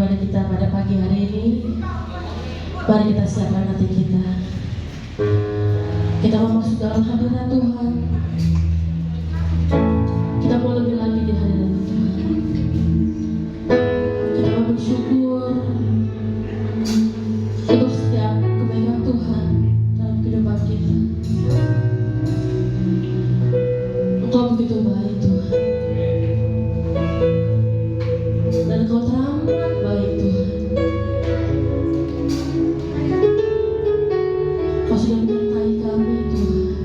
ibadah kita pada pagi hari ini. Mari kita siapkan hati kita. Kita mau masuk dalam hadirat Tuhan. Kita mau lebih lagi di hadirat Tuhan. Kita mau bersyukur untuk setiap kebaikan Tuhan dalam kehidupan kita. Engkau begitu baik Tuhan, dan Engkau teramat baik Tuhan. Kau sudah menyertai kami Tuhan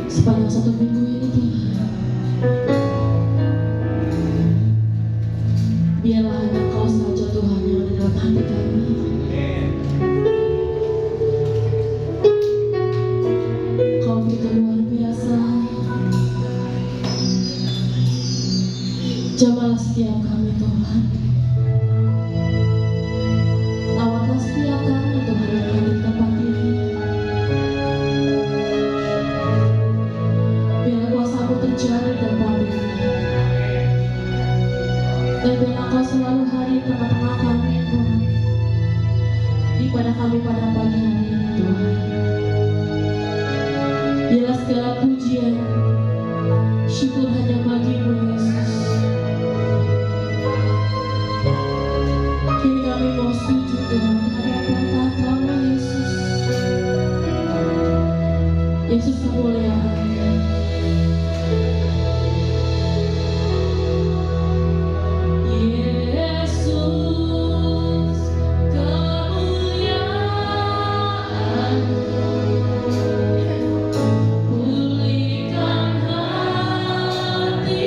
sepanjang satu minggu ini Tuhan. Biarlah hanya Kau saja Tuhan yang ada dalam hati kami. Kau begitu luar biasa. Jamalah setiap kami Tuhan. Lawatlah setiap kami Tuhan yang ada di tempat ini. Biarlah kuasa-Mu terjadi dan berdiri. Dan biarlah Kau selalu hadir di tengah-tengah kami Tuhan. Ibadah kami pada pagi hari ini Tuhan. Biarlah segala pujian, syukur hanya bagi-Mu Yesus. Kini kami mau sujud Tuhan di hadapan tahta-Mu Yesus. Yesus kemuliaan-Nya. Yesus kemuliaan-Mu. Pulihkan hati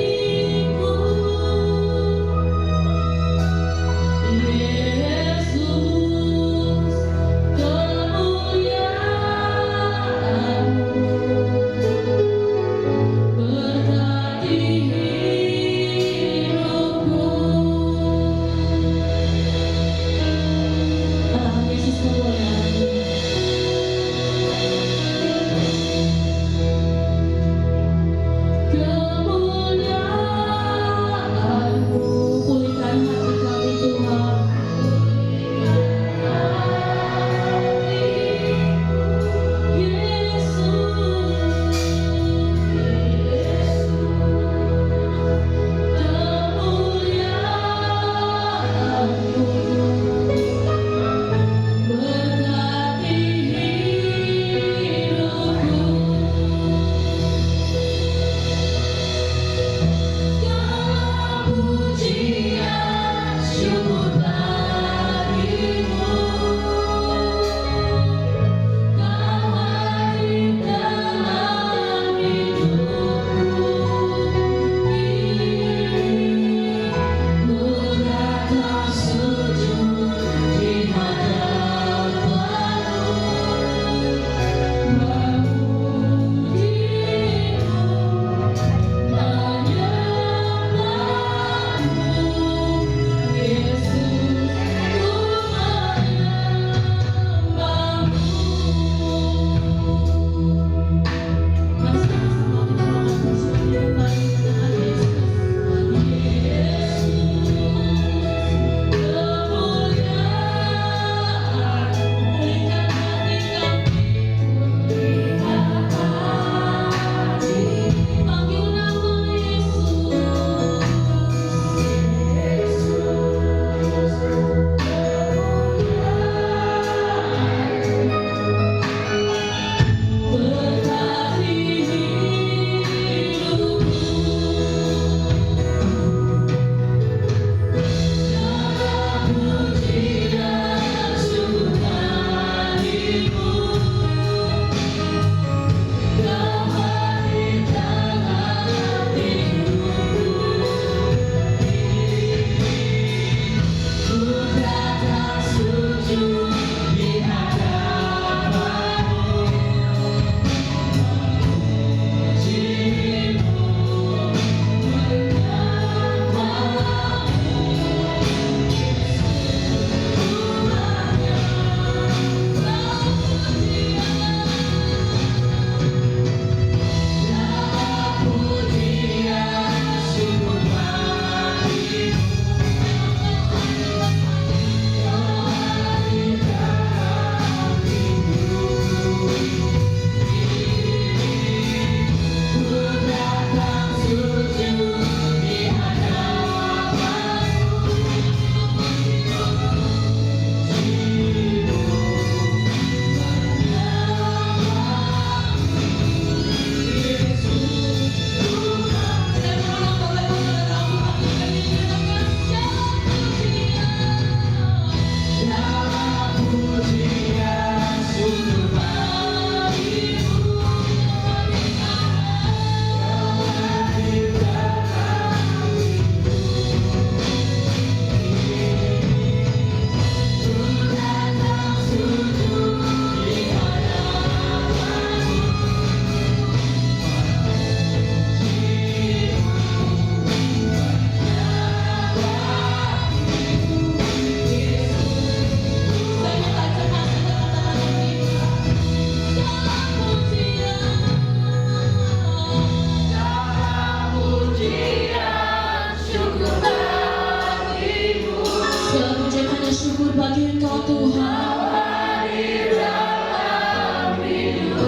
bagi Engkau Tuhan.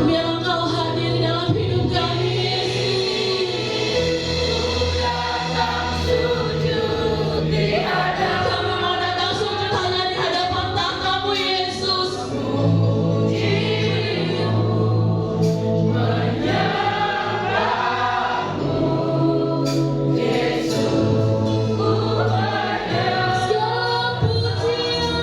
Biar Engkau hadir dalam hidup kami, Yesus. Kami mau datang sujud hanya di hadapan tahta-Mu, Yesus. Segala pujian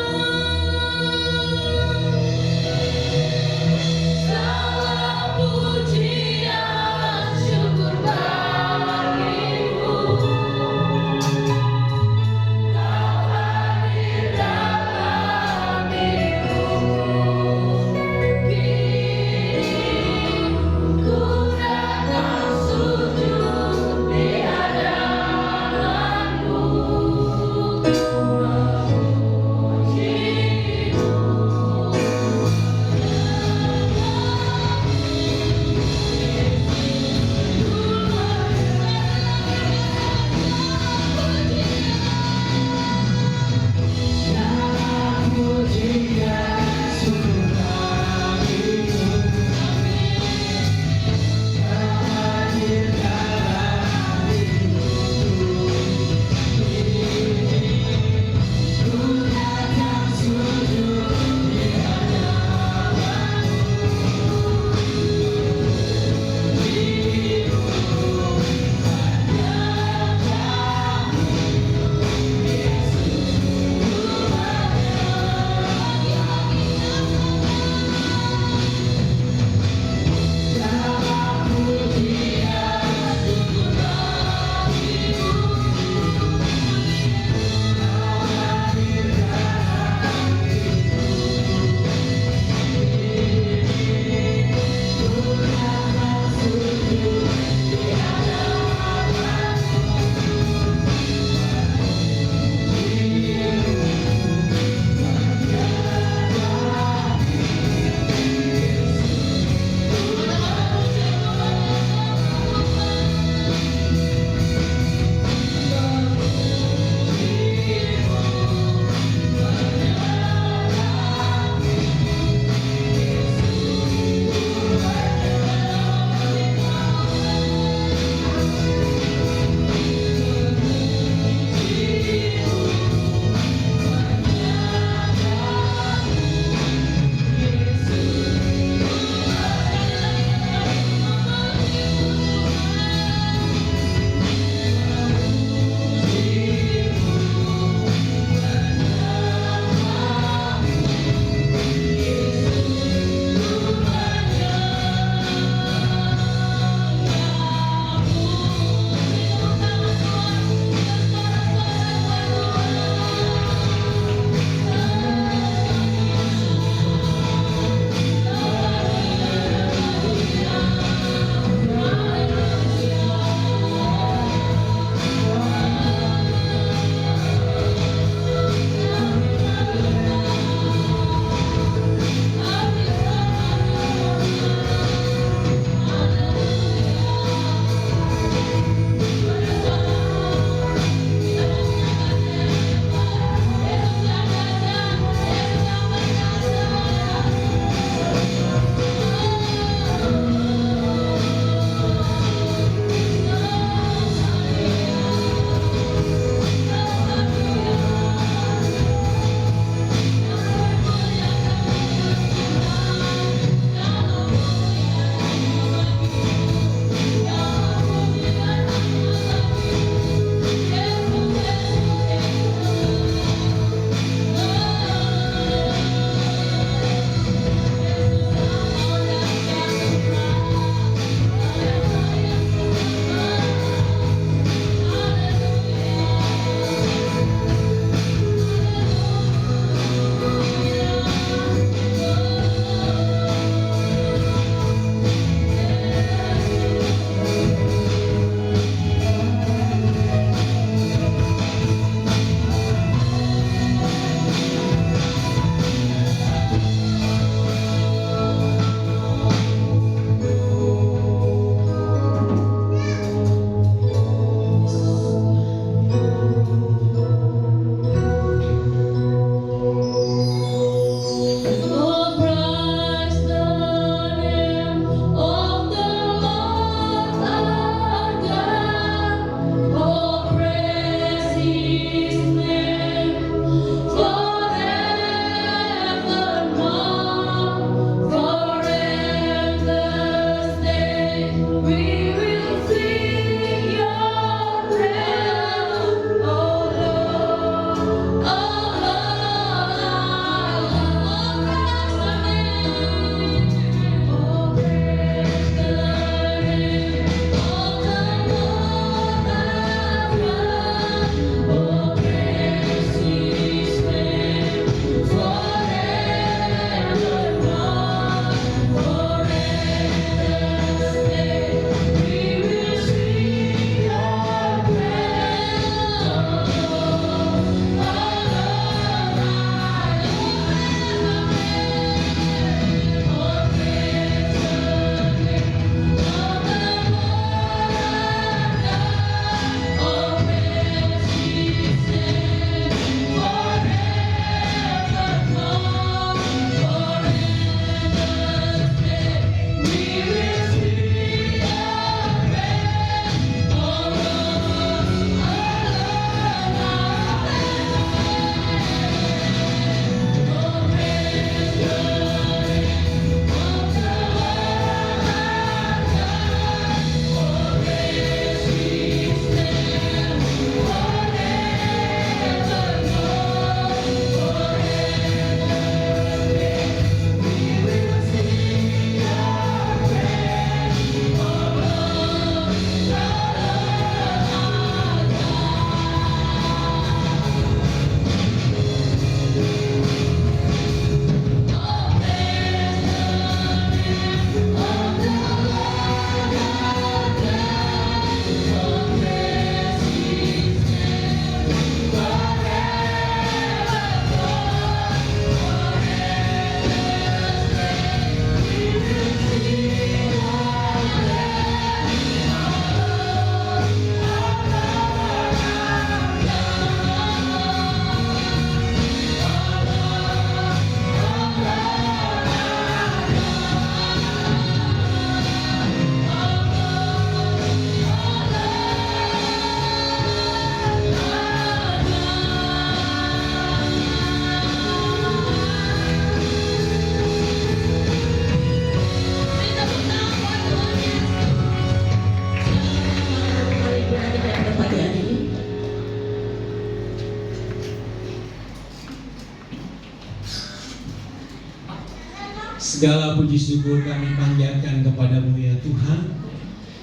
Segala puji syukur kami panjatkan kepadamu ya Tuhan,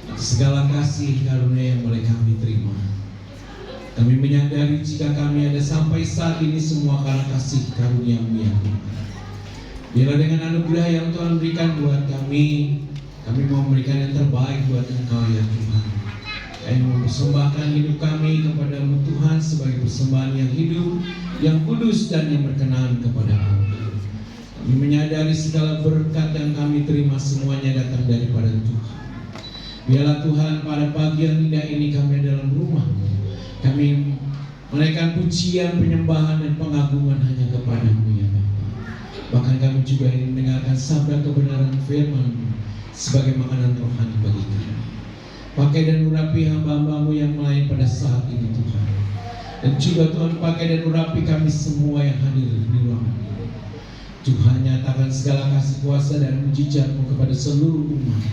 atas segala kasih karunia yang boleh kami terima. Kami menyadari jika kami ada sampai saat ini semua karena kasih karunia-Mu ya Tuhan. Biarlah dengan anugerah yang Tuhan berikan buat kami mau memberikan yang terbaik buat Engkau ya Tuhan. Kami mempersembahkan hidup kami kepada-Mu Tuhan sebagai persembahan yang hidup, yang kudus dan yang berkenan kepada-Mu. Kami menyadari segala berkat yang kami terima semuanya datang daripada Tuhan. Biarlah Tuhan pada pagi yang indah ini kami dalam rumah-Mu, kami menaikkan pujian, penyembahan dan pengagungan hanya kepada-Mu ya Bapa. Bahkan kami juga ingin mendengarkan sabda kebenaran firman-Mu sebagai makanan rohani bagi kami. Pakai dan urapi hamba-hamba-Mu yang melayani pada saat ini Tuhan. Dan juga Tuhan pakai dan urapi kami semua yang hadir di ruangan ini. Tuhan nyatakan segala kasih kuasa dan mujizat-Mu kepada seluruh umat,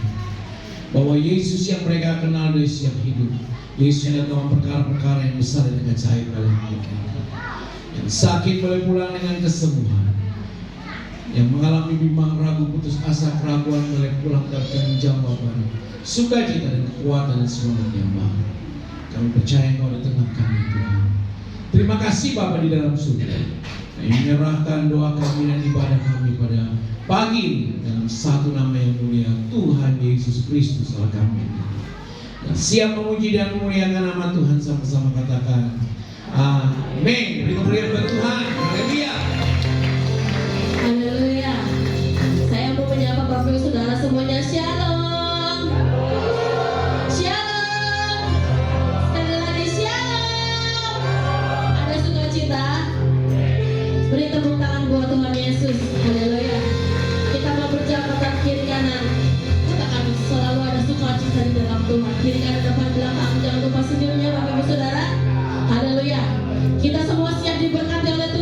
bahwa Yesus yang mereka kenal Yesus yang hidup, Yesus yang datang perkara-perkara yang besar dan ajaib dalam hidup mereka. Yang sakit boleh pulang dengan kesembuhan, yang mengalami bimbang, ragu, putus asa, keraguan boleh pulang dengan jawaban, sukacita dan kekuatan dan semangat yang baru. Kami percaya Engkau di tengah kami Tuhan. Terima kasih Bapa di dalam surga. Kami menyerahkan doa kami dan ibadah kami pada pagi ini dalam satu nama yang mulia, Tuhan Yesus Kristus Allah kami. Dan siap memuji dan memuliakan nama Tuhan, sama-sama katakan amin. Beri kemuliaan buat Tuhan. Haleluya. Haleluya. Saya mau menyapa Bapak Ibu Saudara semuanya. Shalom. Shalom. Sekali lagi shalom. Ada sukacita? Beri tepuk tangan buat Tuhan Yesus. Haleluya. Kita mau berjabat kiri kanan. Katakan selalu ada sukacita di dalam Tuhan. Kiri kanan depan belakang. Jangan lupa senyumnya Bapak Ibu Saudara. Haleluya. Kita semua siap diberkati oleh Tuhan.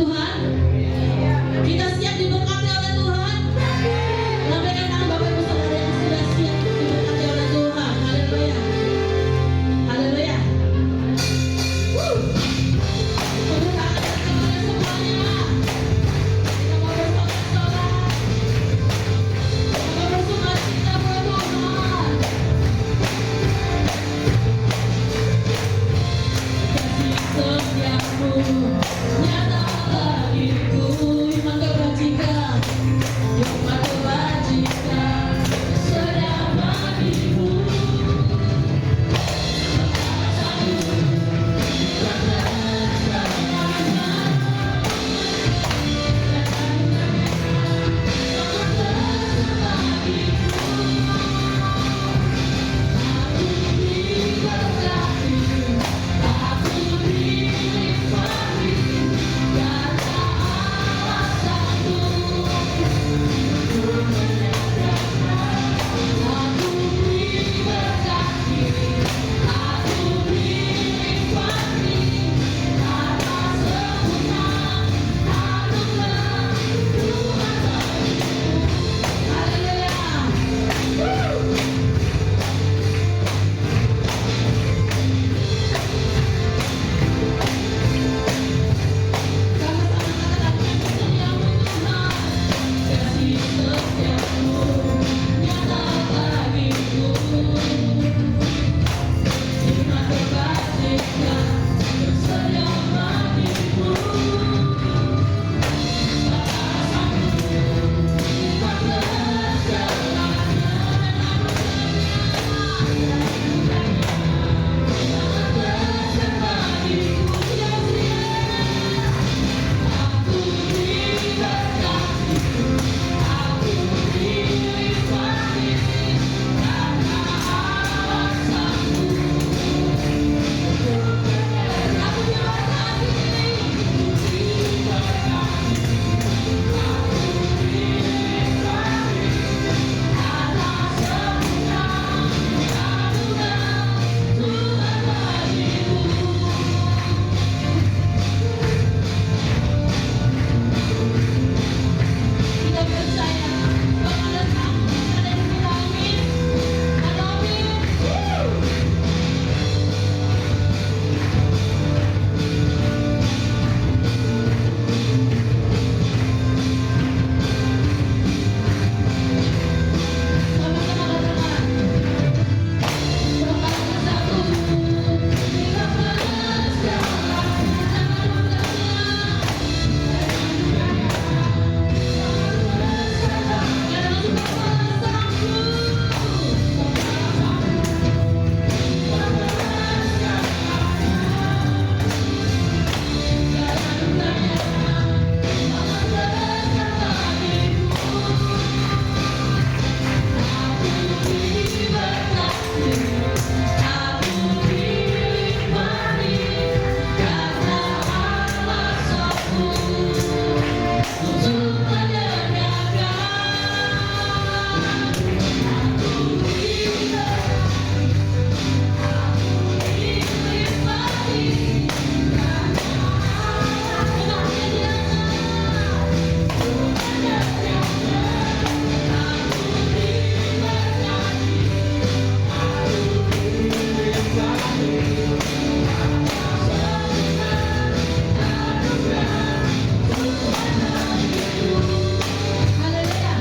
Haleluya.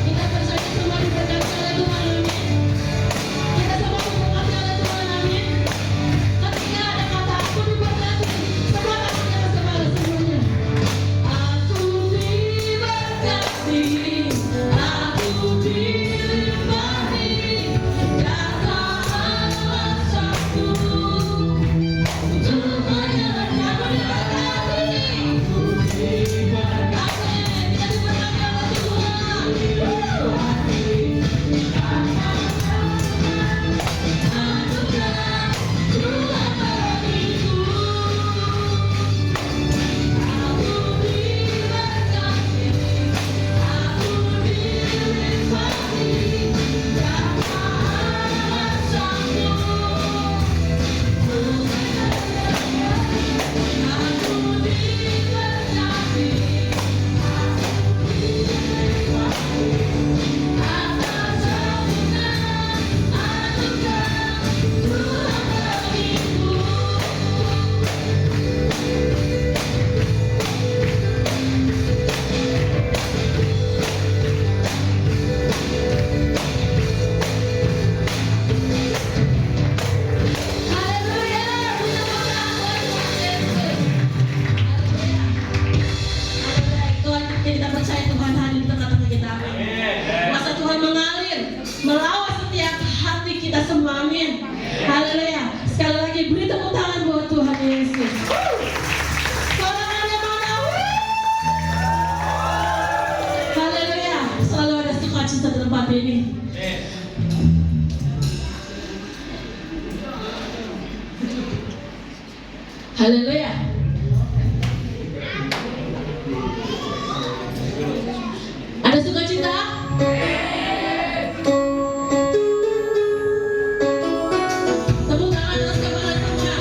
Kita percaya semua diberkati oleh Tuhan, amin. Kita semua diberkati oleh Tuhan, amin. Ketika ada kata aku diberkati, semua katakan bersama semuanya. Aku diberkati, aku dilimpahi kata Allah satu. Untuk menyerahkan aku diberkati. Amin. Kita diberkati oleh Tuhan. Anugerah Tuhan bagiku. Aku diberkati, aku dilimpahi kata Allah satu. Aku diberkati, atas anugerah Tuhan bagiku. Haleluya, puji Tuhan buat Tuhan Yesus. Haleluya. Tuhan, kita percaya Tuhan hadir di tengah-tengah kita, amin. Kuasa Tuhan mengalir, melawat setiap hati kita semua, amin. Haleluya. Sekali lagi beri tepuk tangan buat Tuhan Yesus. Sorangannya mana? Haleluya. Selalu ada sukacita di tempat ini. Haleluya. Ada sukacita? Tepuk tangan atas kepala semua.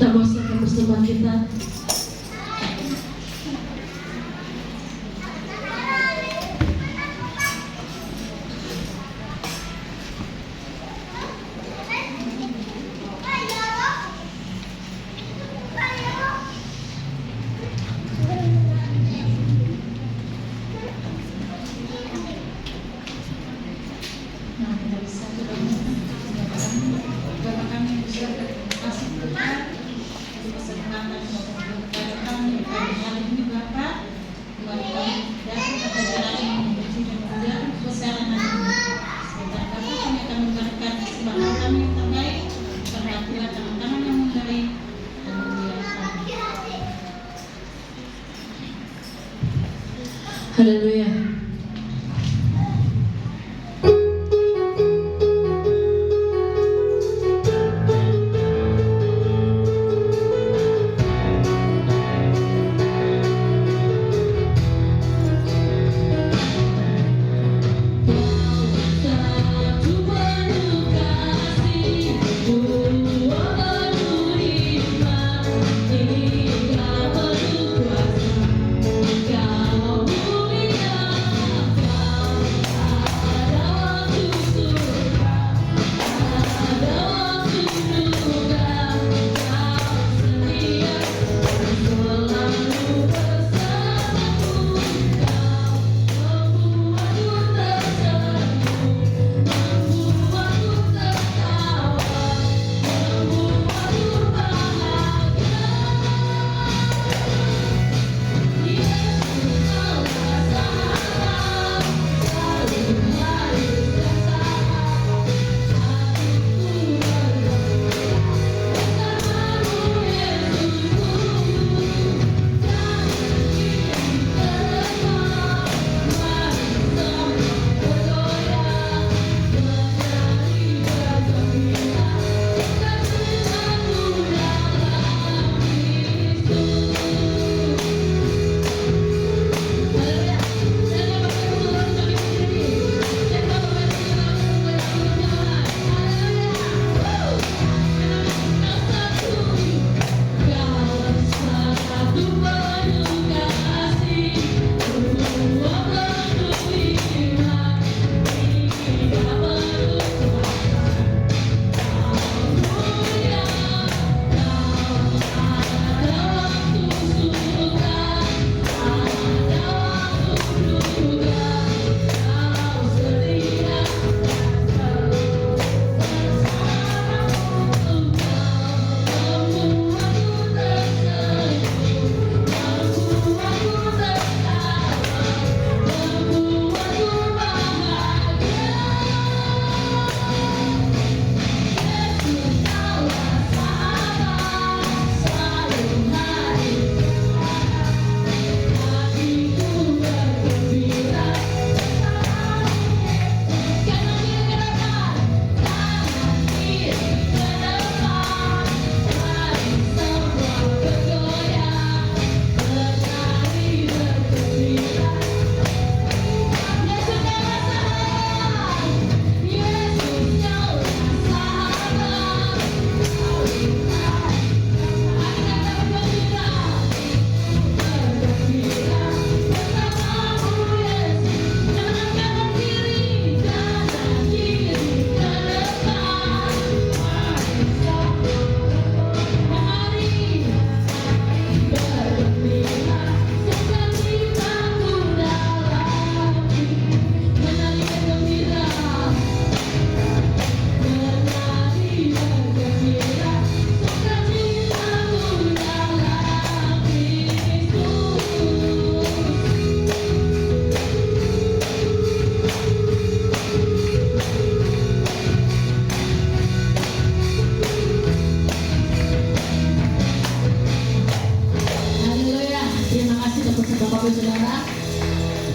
Kita mau siapkan persembahan kita. Nah, kita bisa Bapak kami bisa kasih Tuhan kesempatan kepada kami pada hari ini Bapak Tuhan kami datang pada jalan yang menuju dan berjalan besaran hari sebentar Bapak kami akan memberikan kesempatan kami yang terbaik serta Tuhan tangan-tangan yang membaik dan memuliakan. Haleluya.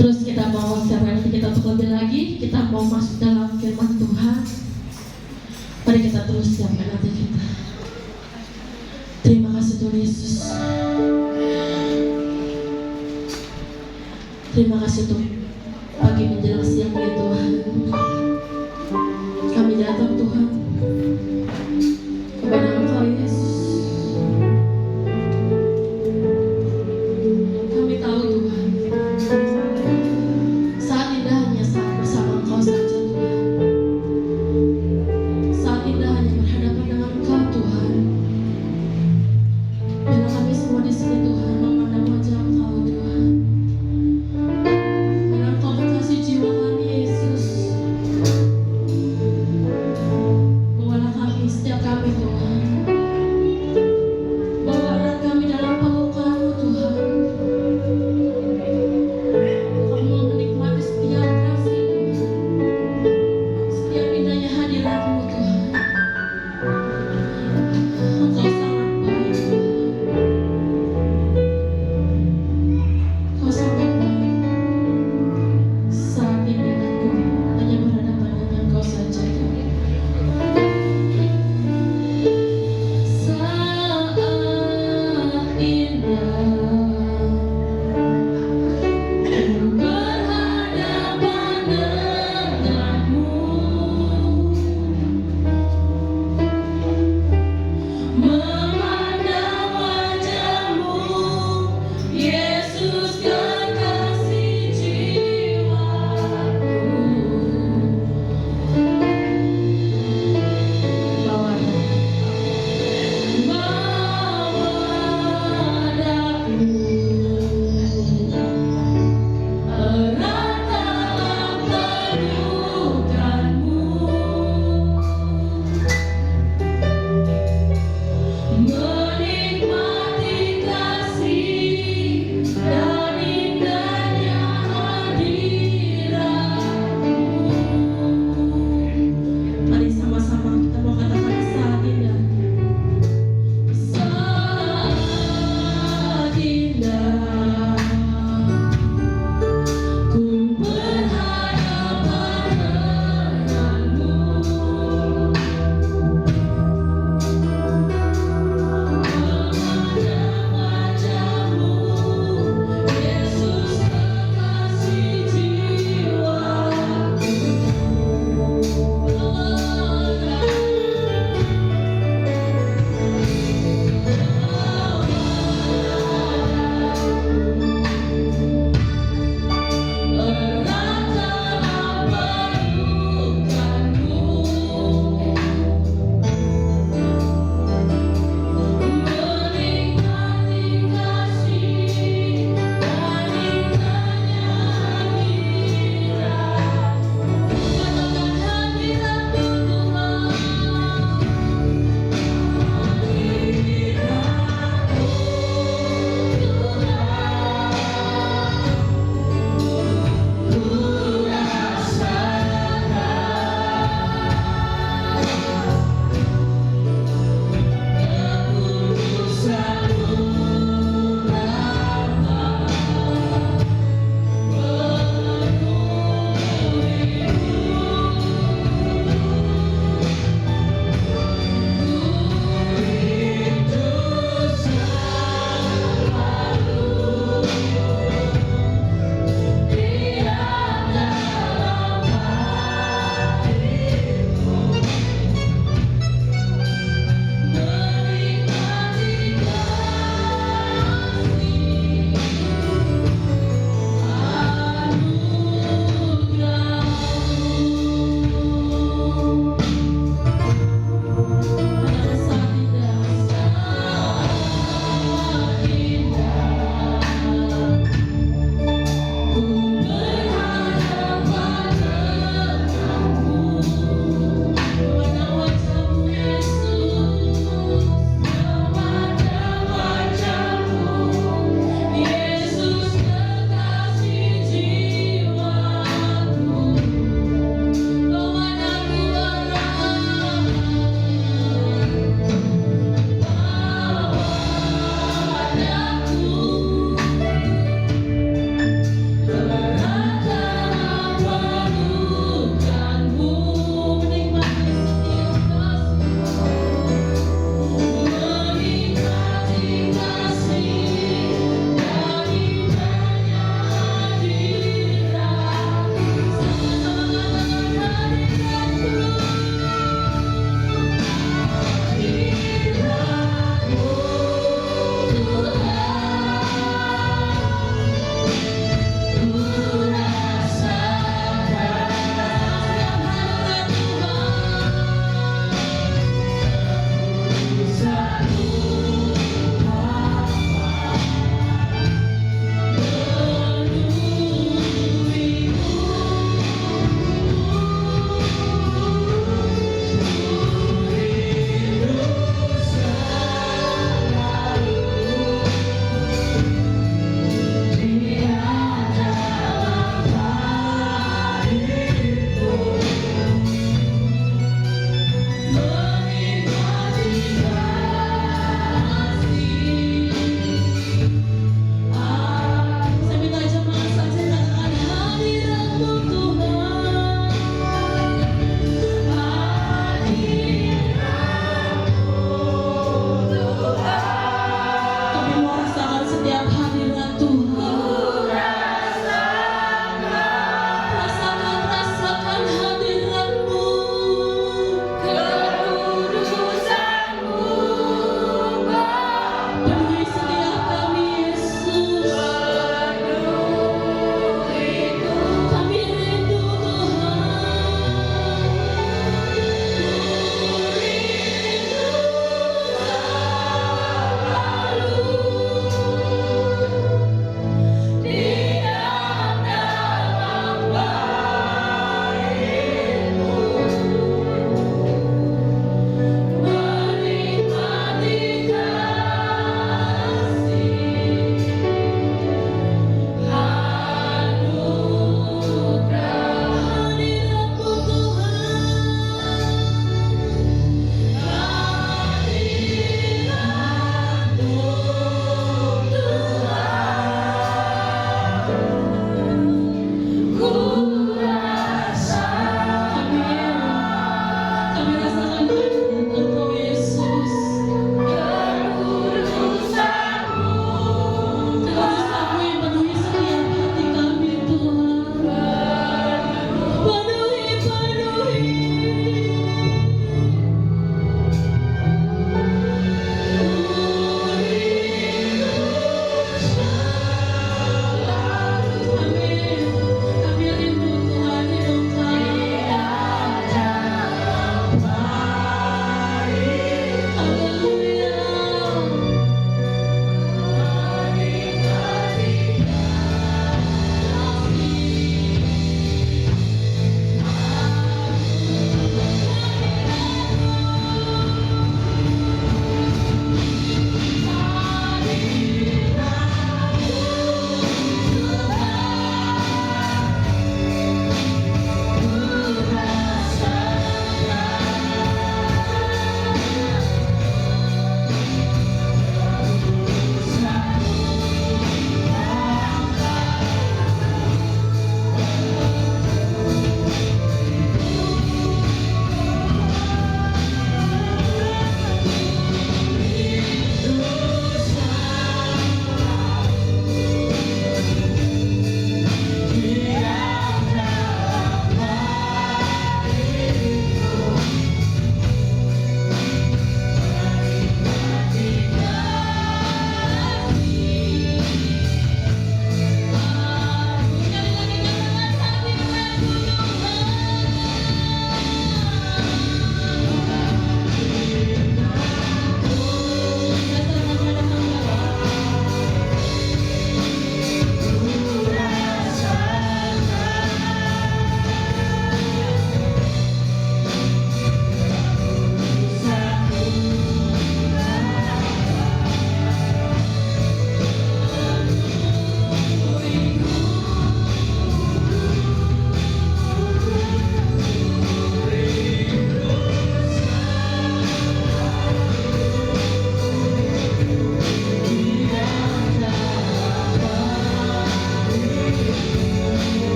Terus kita mau sekarang kita untuk lebih lagi, kita mau masuk dalam firman Tuhan. Mari kita terus siapkan hati kita. Terima kasih Tuhan Yesus. Terima kasih untuk pagi menjelang siang ya Tuhan. Kami datang Tuhan kepada Engkau Yesus.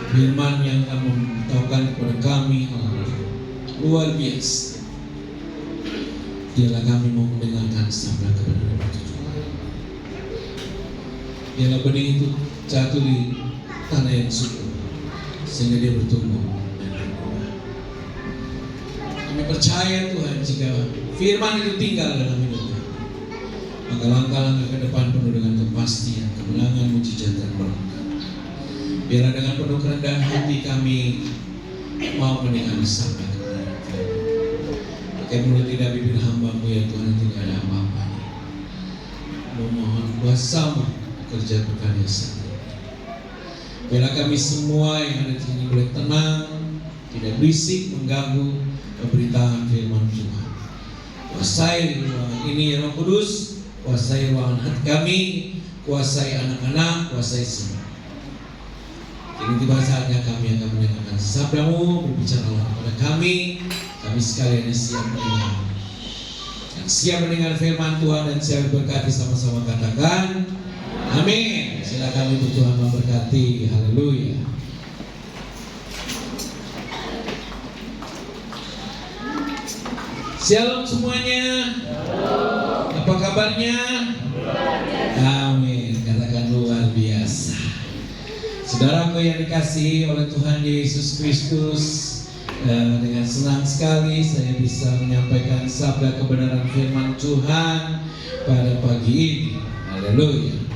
Firman yang kamu memberitahukan kepada kami luar biasa. Biarlah kami mau mendengarkan sabda kebenaran itu juga. Biarlah benih itu jatuh di tanah yang subur sehingga dia bertumbuh dan berbuah. Kami percaya Tuhan, jika firman itu tinggal dalam hidup kami, maka langkah-langkah ke depan penuh dengan kepastian, kemenangan, mujizat dan berkat. Biarlah dengan penuh kerendahan hati kami mau mendengar sabda kebenaran Tuhan. Pakai mulut lidah bibir hamba-Mu ya Tuhan, tidak ada apa-apanya. Memohon kuasa-Mu kerja berkarya saat ini. Biarlah kami semua yang ada di sini boleh tenang, tidak berisik mengganggu pemberitaan firman Tuhan. Kuasai ruangan ini ya Roh Kudus, kuasai ruangan hati kami, kuasai anak-anak, kuasai semua. Kini tiba saatnya kami akan mendengarkan sabda-Mu, berbicaralah kepada kami sekalian yang siap mendengar. Yang siap mendengar firman Tuhan dan siap berkati, sama-sama katakan amin. Silakan ibu Tuhan memberkati. Haleluya. Shalom semuanya. Apa kabarnya? Amin. Katakan luar biasa. Saudaraku yang dikasihi oleh Tuhan Yesus Kristus, dengan senang sekali saya bisa menyampaikan sabda kebenaran firman Tuhan pada pagi ini. Haleluya.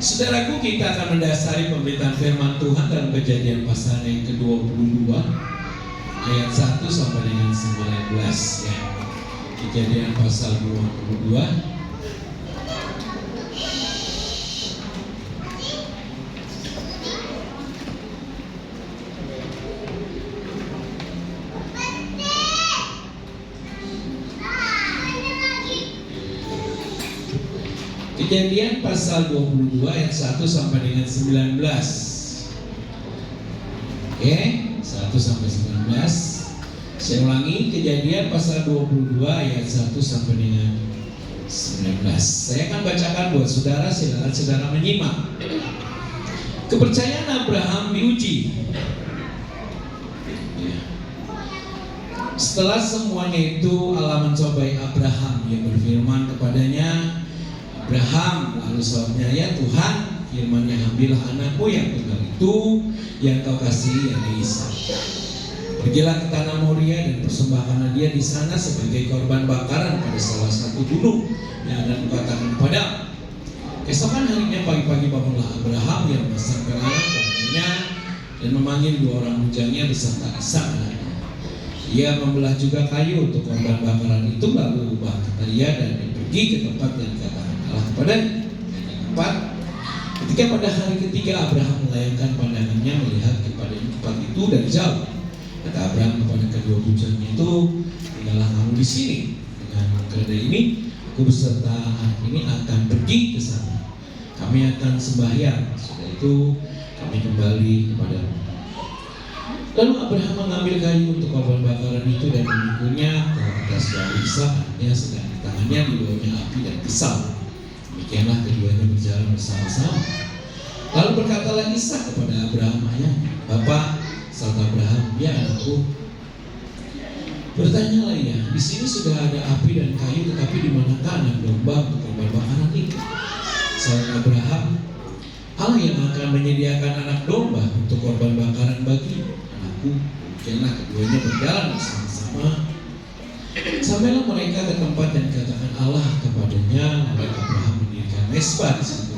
Saudaraku, kita akan mendasari pemberitaan firman Tuhan dalam Kejadian pasal yang ke-22 ayat 1 sampai dengan 19 ya. Kejadian pasal 22 Kejadian pasal 22 ayat 1 sampai dengan 19. Oke, 1 sampai 19. Saya ulangi, Kejadian pasal 22 ayat 1 sampai dengan 19. Saya akan bacakan buat saudara, silakan saudara menyimak. Kepercayaan Abraham diuji. Setelah semuanya itu Allah mencobai Abraham, yang berfirman kepadanya, Abraham, lalu jawabnya, ya Tuhan, firman-Nya, ambillah anakmu yang tunggal itu yang kau kasihi, yakni Ishak. Pergilah ke tanah Moria dan persembahkanlah dia di sana sebagai korban bakaran pada salah satu gunung yang akan kukatakan kepadamu. Keesokan harinya pagi-pagi bangunlah Abraham yang memasang perangan kepadanya dan memanggil dua orang bujangnya beserta Ishak anaknya. Ia membelah juga kayu untuk korban bakaran itu, lalu bangkitlah ia dan pergi ke tempat yang dikatakan kepadanya. Yang keempat, ketika pada hari ketiga Abraham melayangkan pandangannya melihat kepada tempat itu dari jauh. Kata Abraham kepada kedua bujangnya itu, tinggallah kamu di sini. Dengan keadaan ini, aku beserta anak ini akan pergi ke sana. Kami akan sembahyang. Setelah itu kami kembali kepadamu. Lalu Abraham mengambil kayu untuk korban bakaran itu dan memikulnya ke atas daun Ishak, sedang di tangannya dibawanya api dan pisau. Demikianlah keduanya berjalan bersama-sama. Lalu berkatalah Ishak kepada Abraham ayahnya, Bapak. Saat Abraham, ya anakku. Bertanyalah ia, di sini sudah ada api dan kayu, tetapi di manakah anak domba untuk korban bakaran itu? Saat Abraham, Allah yang akan menyediakan anak domba untuk korban bakaran bagi anakku. Demikianlah keduanya berjalan bersama-sama. Sampailah mereka ke tempat yang dikatakan Allah kepadanya. Lalu Abraham mendirikan mesbah di situ.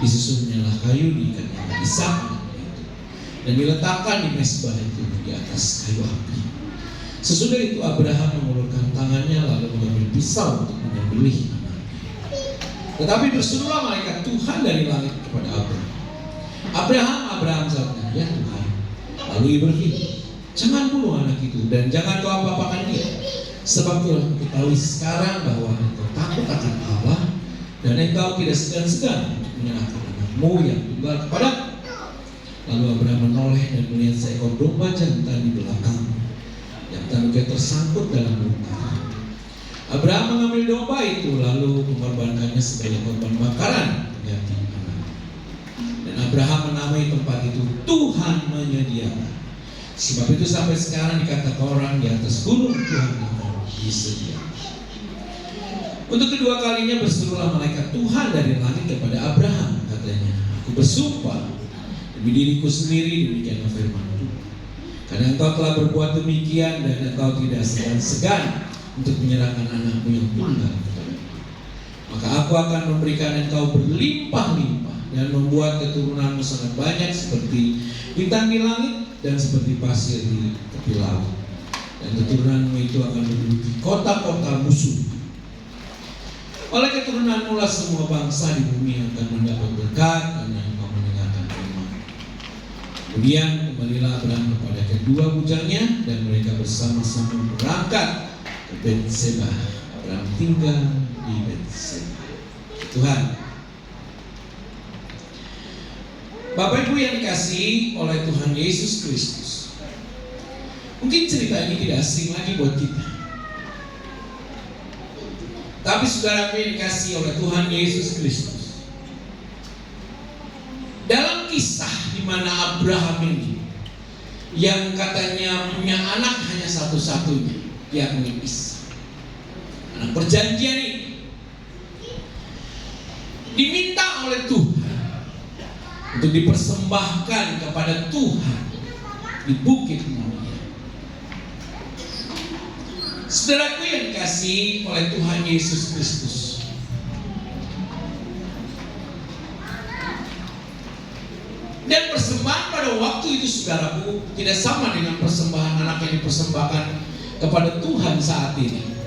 Disusunnya kayu diikatnya Ishak anaknya itu, dan diletakkan di mesbah itu di atas kayu api. Sesudah itu Abraham mengulurkan tangannya lalu mengambil pisau untuk menyembelih anaknya. Tetapi berserulah malaikat Tuhan dari langit kepada Abraham. Abraham, jawabnya, ya Tuhan. Lalu ia berfirman, jangan bunuh anak itu dan jangan kau apa-apakan dia. Sebab telah ketahui sekarang bahwa engkau takut akan Allah dan engkau tidak segan-segan untuk menyerahkan anakmu yang tunggal kepada. Lalu Abraham menoleh dan melihat seekor domba jantan di belakang. anaknya tersangkut dalam luka. Abraham mengambil domba itu lalu mengorbankannya sebagai korban bakaran pengganti anak. Dan Abraham menamai tempat itu Tuhan menyediakan. Sebab itu sampai sekarang dikatakan orang di atas gunung Tuhan yang disediakan. Untuk kedua kalinya berserulah malaikat Tuhan dari langit kepada Abraham, katanya, aku bersumpah demi diriku sendiri, demikianlah firman Tuhan, karena engkau telah berbuat demikian dan engkau tidak segan-segan untuk menyerahkan anakmu yang tunggal kepadaku, maka aku akan memberikan engkau berlimpah-limpah dan membuat keturunanmu sangat banyak seperti bintang di langit dan seperti pasir di tepi laut, dan keturunanmu itu akan menduduki kota-kota musuh. Oleh keturunanmu lah semua bangsa di bumi akan mendapat berkat karena engkau mendengarkan firman. Kemudian kembalilah Abraham kepada kedua bujalnya dan mereka bersama-sama berangkat ke Betseba. Abraham tinggal di Betseba. Tuhan, Bapak Ibu yang dikasihi oleh Tuhan Yesus Kristus, mungkin cerita ini tidak asing lagi buat kita. Tapi saudara yang dikasihi oleh Tuhan Yesus Kristus, dalam kisah di mana Abraham ini yang katanya punya anak hanya satu-satunya, yakni Ishak, anak perjanjian ini, diminta oleh Tuhan untuk dipersembahkan kepada Tuhan di Bukit Moria. Saudaraku yang dikasihi oleh Tuhan Yesus Kristus, dan persembahan pada waktu itu saudaraku tidak sama dengan persembahan anak yang dipersembahkan kepada Tuhan saat ini.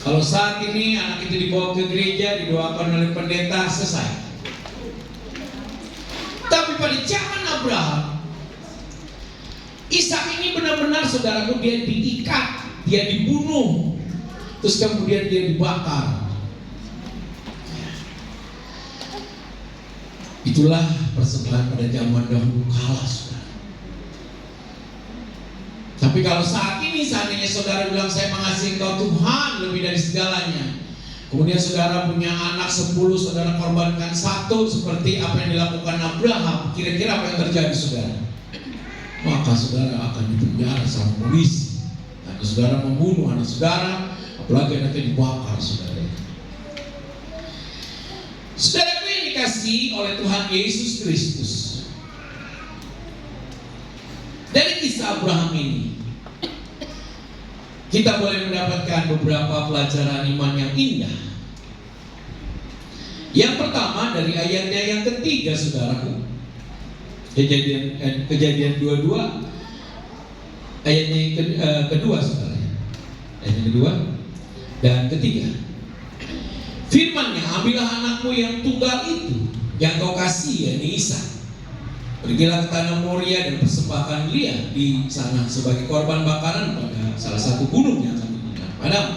Kalau saat ini anak itu dibawa ke gereja, didoakan oleh pendeta, selesai. Tapi pada zaman Abraham, Ishak ini benar-benar saudaraku dia diikat, dia dibunuh, terus kemudian dia dibakar. Itulah persembahan pada zaman dahulu kala, saudara. Tapi kalau saat ini seandainya saudara bilang saya mengasihi engkau Tuhan lebih dari segalanya, kemudian saudara punya anak 10, saudara korbankan 1 seperti apa yang dilakukan Abraham, kira-kira apa yang terjadi saudara? Maka saudara akan dipenjara sama polisi. Saudara membunuh anak saudara, apalagi anaknya dibakar saudara. Saudaraku yang dikasihi oleh Tuhan Yesus Kristus, dari kisah Abraham ini kita boleh mendapatkan beberapa pelajaran iman yang indah. Yang pertama dari ayatnya yang ketiga saudaraku, Kejadian 22 ayatnya yang kedua saudara, ayat yang kedua dan ketiga. Firman-Nya, ambillah anakmu yang tunggal itu yang kau kasih, yakni Ishak, pergilah ke tanah Moria dan persembahkan dia di sana sebagai korban bakaran pada salah satu gunung yang akan diberikan padamu.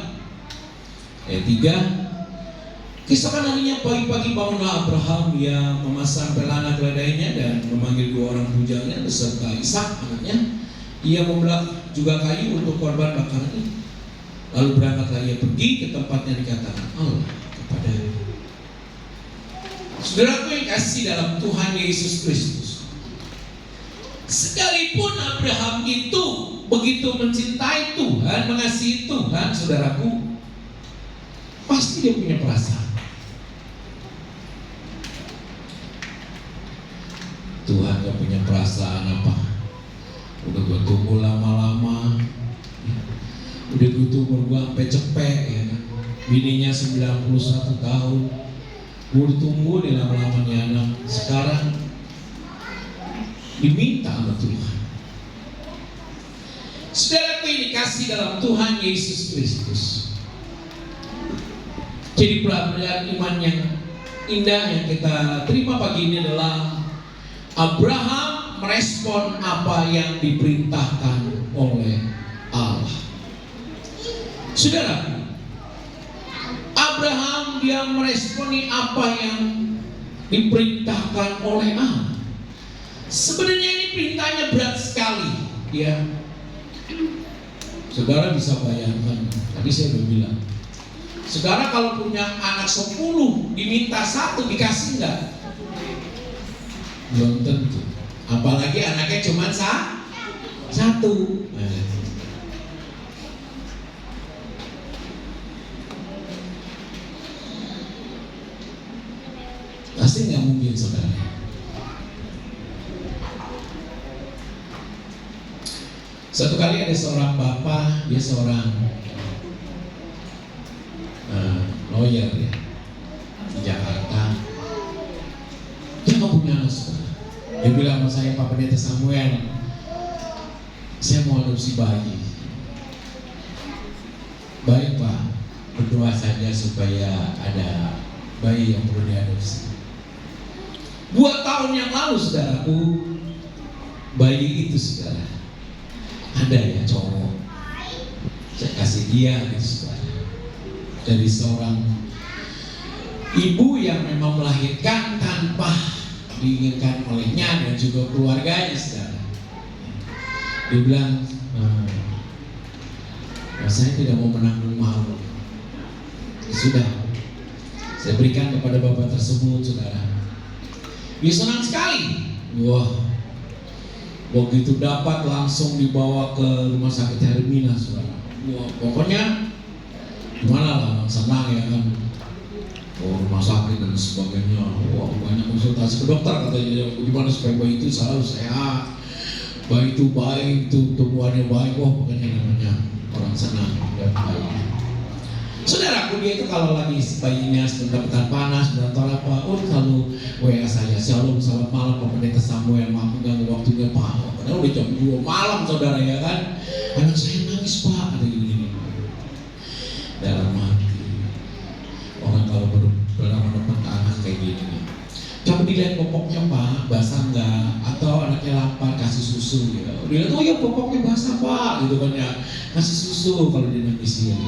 Ayat 3, kisahkan harinya pagi-pagi bangunlah Abraham, dia memasang pelana keledainya dan memanggil 2 orang bujalnya beserta Ishak anaknya. Ia membelah juga kayu untuk korban bakaran itu. Lalu berangkatlah ia pergi ke tempat yang dikatakan Allah kepadanya. Saudaraku yang kasih dalam Tuhan Yesus Kristus, sekalipun Abraham itu begitu mencintai Tuhan, mengasihi Tuhan, saudaraku, pasti dia punya perasaan. Tuhan gak punya perasaan apa? Udah gue tunggu lama-lama, udah gue tunggu gue sampai cepet ya kan? Bininya 91 tahun, gue udah tunggu nih lama-lama nih anak. Sekarang diminta sama Tuhan. Saudaraku yang dikasih dalam Tuhan Yesus Kristus, jadi pelajaran iman yang indah yang kita terima pagi ini adalah Abraham merespon apa yang diperintahkan oleh Allah. Saudara, Abraham dia meresponi apa yang diperintahkan oleh Allah. Sebenarnya ini perintahnya berat sekali, ya. Saudara bisa bayangkan, tadi saya udah bilang, saudara kalau punya anak 10, diminta 1 dikasih enggak? Belum tentu. Apalagi anaknya cuma 1. Pasti nggak mungkin, saudara. Satu kali ada seorang bapak, dia seorang lawyer ya, di Jakarta. Dia nggak punya anak, saudara. Dia bilang sama saya, Pak Pendeta Samuel, saya mau adopsi bayi. Baik Pak, berdoa saja supaya ada bayi yang perlu diadopsi. 2 tahun yang lalu, saudaraku, bayi itu, saudara, ada ya cowok, saya kasih dia gitu, saudara, dari seorang ibu yang memang melahirkan tanpa diinginkan olehnya dan juga keluarganya, saudara. Dia bilang, saya tidak mau menanggung malu. Sudah, saya berikan kepada bapak tersebut, saudara. Dia senang sekali. Wah, begitu dapat langsung dibawa ke rumah sakit Hermina, saudara. Wah, pokoknya gimana lah, senang ya kan. Rumah sakit dan sebagainya. Wah, banyak konsultasi ke dokter, katanya gimana supaya bayi itu selalu sehat, bayi itu baik, itu tumbuhannya baik. Wah, pokoknya namanya orang senang lihat bayi. Saudaraku, dia itu kalau lagi bayinya sedang panas dan atau apa, selalu WA saya, shalom, selamat malam Pak Pendeta Samuel, maaf mengganggu waktunya Pak. Padahal udah jam 2 malam, saudara ya kan. Anak saya nangis Pak, ada gini. Dalam hati, orang kalau berhadapan ke anak kayak gini, coba dilihat popoknya Pak, basah enggak, atau anaknya lapar, kasih susu gitu. Dilihat, oh ya popoknya basah Pak, gitu kan ya, kasih susu kalau dia nangis ya.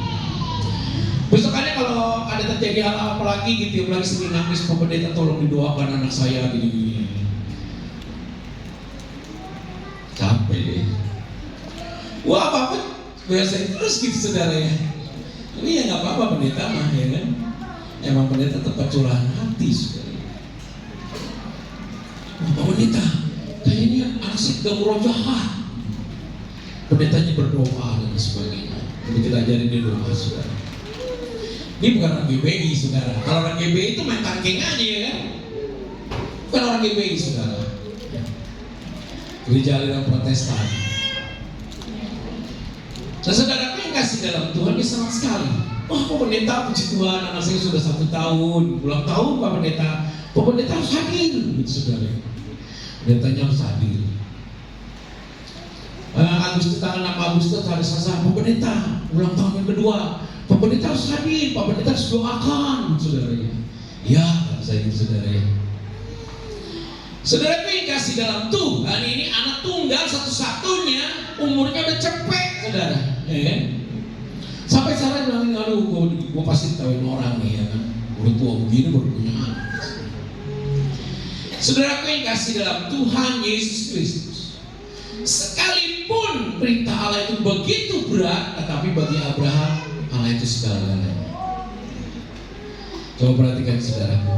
Besokannya kalau ada terjadi hal apa lagi gitu, yang lagi sering nangis, Pak Pendeta tolong didoakan anak saya gini-gini. Capek deh. Wah, apa-apa biasanya terus gitu, saudara ya. Ini ya nggak apa-apa pendeta mah ya kan. Emang pendeta tempat curahan hati, saudara. Pak Pendeta, kayaknya anak saya udah murojaah. Pendetanya berdoa dan sebagainya. Jadi kita ajarin dia doa, saudara. Ini bukan orang GBI, saudara. Kalau orang GBI itu main tangking aja ya kan. Bukan orang GBI, saudara. Gereja aliran Protestan. Nah, saudara yang kasih dalam Tuhan, dia senang sekali. Wah, Pak Pendeta, puji Tuhan, anak saya sudah 1 tahun, ulang tahun Pak Pendeta. Pak Pendeta harus hadir, gitu saudara. Pendetanya harus hadir. Agustus, tanggal 6 Agustus hari Selasa, Pak Pendeta, ulang tahun yang kedua. Pak Pendeta harus hadir, Pak Pendeta harus doakan, saudara ya. Ya, saya gitu, saudara ya. Saudara yang kasih dalam Tuhan, ini anak tunggal satu-satunya, umurnya udah cepet, saudara. Ya. Sampai Sarah bilang, aduh, gue pasti kawin orang nih ya kan. Udah tua begini baru punya anak. Saudara yang kasih dalam Tuhan Yesus Kristus, sekalipun perintah Allah itu begitu berat, tetapi bagi Abraham Allah itu segala-galanya. Coba perhatikan saudaraku.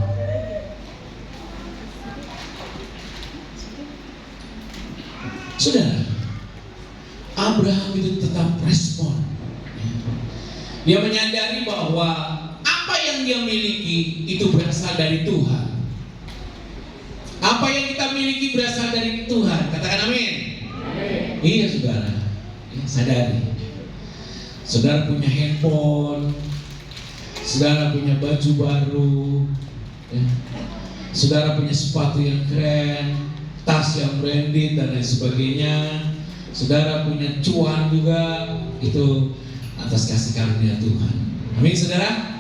Saudara, Abraham itu tetap respon. Dia menyadari bahwa apa yang dia miliki itu berasal dari Tuhan. Apa yang kita miliki berasal dari Tuhan. Katakan amin. Iya saudara, ya, sadari. Saudara punya handphone, saudara punya baju baru, ya. Saudara punya sepatu yang keren, tas yang branded dan lain sebagainya. Saudara punya cuan juga, itu atas kasih karunia Tuhan. Amin saudara.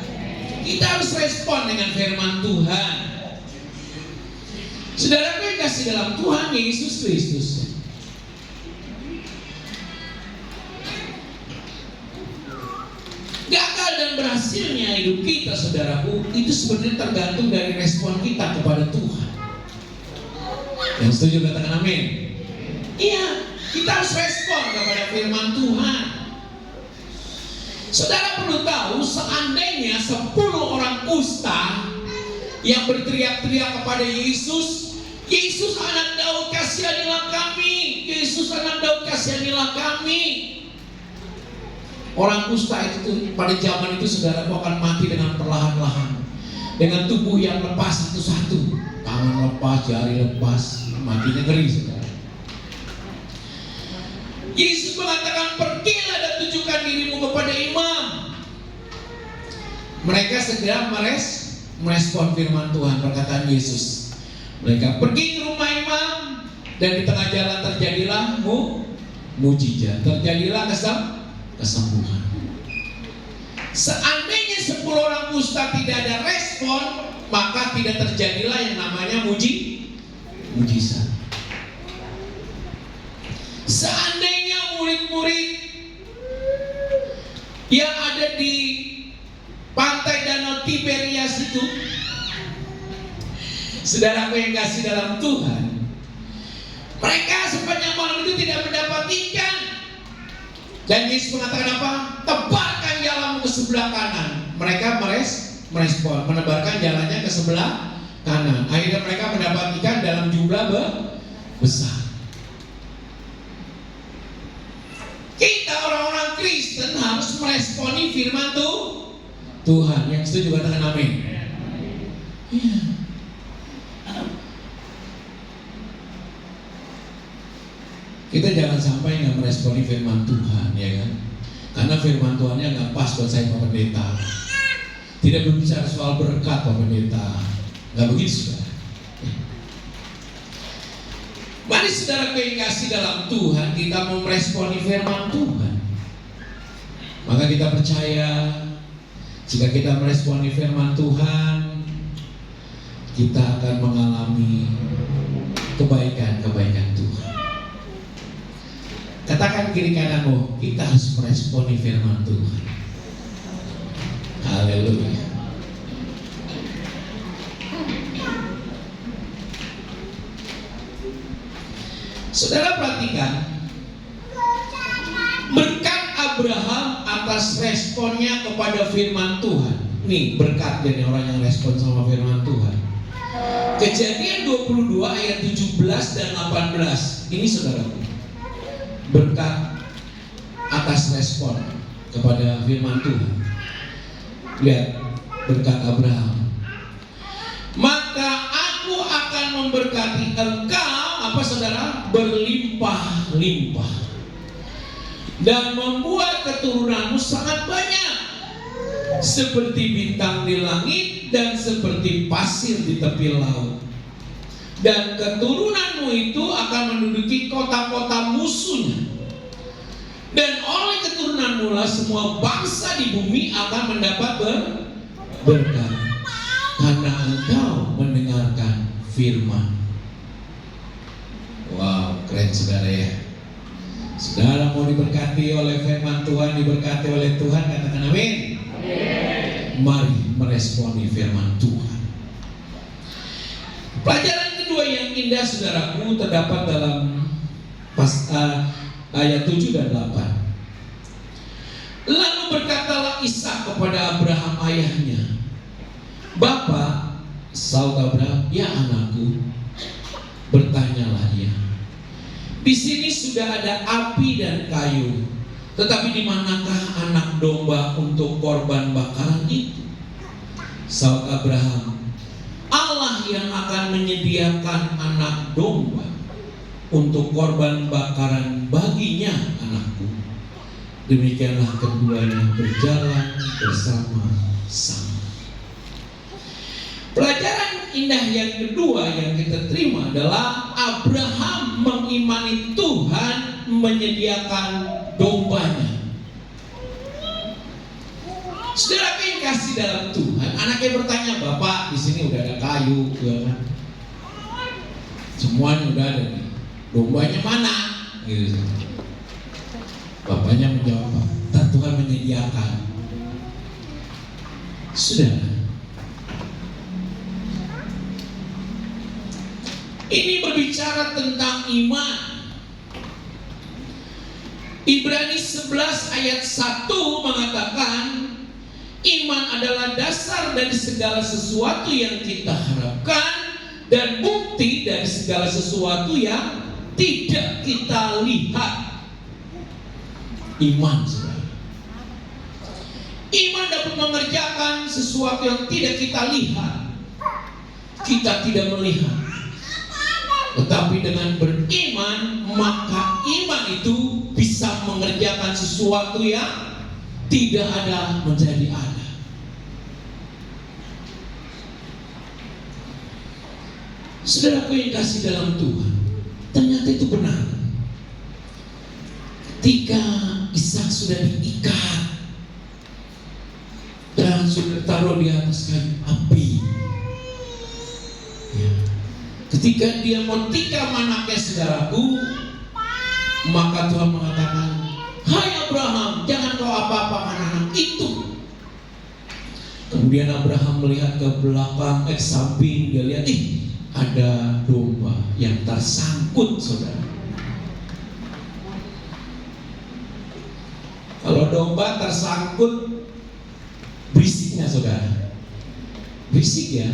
Kita harus respon dengan firman Tuhan. Saudara yang kasih dalam Tuhan Yesus Kristus. Gagal dan berhasilnya hidup kita, saudaraku, itu sebenarnya tergantung dari respon kita kepada Tuhan. Yang setuju katakan amin. Iya, kita harus respon kepada firman Tuhan. Saudara perlu tahu, seandainya 10 orang kusta yang berteriak-teriak kepada Yesus, Yesus anak Daud kasihanilah kami, Yesus anak Daud kasihanilah kami. Orang kusta itu pada zaman itu saudara akan mati dengan perlahan-lahan, dengan tubuh yang lepas satu-satu, tangan lepas, jari lepas, matinya ngeri saudara. Yesus mengatakan, pergilah dan tunjukkan dirimu kepada imam. Mereka segera merespon firman Tuhan, perkataan Yesus. Mereka pergi ke rumah imam, dan di tengah jalan terjadilah mujizat, terjadilah kesembuhan. Seandainya 10 orang kusta tidak ada respon, maka tidak terjadilah yang namanya mujizat. Seandainya murid-murid yang ada di pantai Danau Tiberias itu, saudaraku yang kasih dalam Tuhan, mereka sepanjang malam itu tidak mendapat ikan. Dan Yesus mengatakan apa? Tebarkan jalanmu ke sebelah kanan. Mereka merespon, menebarkan jalannya ke sebelah kanan. Akhirnya mereka mendapat ikan dalam jumlah besar. Kita orang-orang Kristen harus meresponi firman Tuhan. Yang setuju katakan amin. Ya. Kita jangan sampai nggak meresponi firman Tuhan, ya kan? Karena firman Tuhannya nggak pas buat saya Pak Pendeta. Tidak berbicara soal berkat Pak Pendeta, nggak begitu saudara. Mari saudara yang kasih dalam Tuhan, kita mau meresponi firman Tuhan. Maka kita percaya, jika kita meresponi firman Tuhan, kita akan mengalami kebaikan-kebaikan Tuhan. Katakan kiri kananmu, kita harus meresponi firman Tuhan. Haleluya. Saudara perhatikan berkat Abraham atas responnya kepada firman Tuhan. Nih berkat dari orang yang respon sama firman Tuhan. Kejadian 22 ayat 17 dan 18. Ini saudaraku, berkat atas respon kepada firman Tuhan. Lihat berkat Abraham. Maka aku akan memberkati engkau, apa saudara? Berlimpah-limpah, dan membuat keturunanmu sangat banyak, seperti bintang di langit dan seperti pasir di tepi laut. Dan keturunanmu itu akan menduduki kota-kota musuhnya, dan oleh keturunanmu lah semua bangsa di bumi akan mendapat berkat, karena engkau mendengarkan firman. Wow, keren saudara ya. Saudara mau diberkati oleh firman Tuhan, diberkati oleh Tuhan, katakan amin. Mari meresponi firman Tuhan. Pelajaran kedua yang indah saudaraku terdapat dalam ayat 7 dan 8. Lalu berkatalah Ishak kepada Abraham ayahnya, Bapa. Saud Abraham, ya anakku. Bertanyalah ia, di sini sudah ada api dan kayu, tetapi di manakah anak domba untuk korban bakaran itu? Saud Abraham, Allah yang akan menyediakan anak domba untuk korban bakaran baginya, anakku. Demikianlah keduanya berjalan bersama-sama. Pelajaran indah yang kedua yang kita terima adalah Abraham mengimani Tuhan menyediakan dombanya. Saudara yang kasih dalam Tuhan, anaknya bertanya, Bapak, di sini udah ada kayu, ya, semuanya udah ada nih. Dombanya mana? Gitu. Bapaknya menjawab, Tuhan menyediakan. Sudah. Ini berbicara tentang iman. Ibrani 11 ayat 1 mengatakan iman adalah dasar dari segala sesuatu yang kita harapkan dan bukti dari segala sesuatu yang tidak kita lihat. Iman, saudara. Iman dapat mengerjakan sesuatu yang tidak kita lihat. Kita tidak melihat. Tetapi dengan beriman, maka iman itu bisa mengerjakan sesuatu yang tidak ada menjadi ada. Saudaraku yang kasih dalam Tuhan, ternyata itu benar. Ketika Ishak sudah diikat dan sudah taruh di atas kayu api, ya. Ketika dia mau tikam anaknya, saudaraku, maka Tuhan mengatakan, hai Abraham, jangan kau apa-apakan anak itu. Kemudian Abraham melihat ke belakang, ke samping, dia lihat, ada domba yang tersangkut, saudara. Kalau domba tersangkut, berisiknya, saudara. Berisik ya.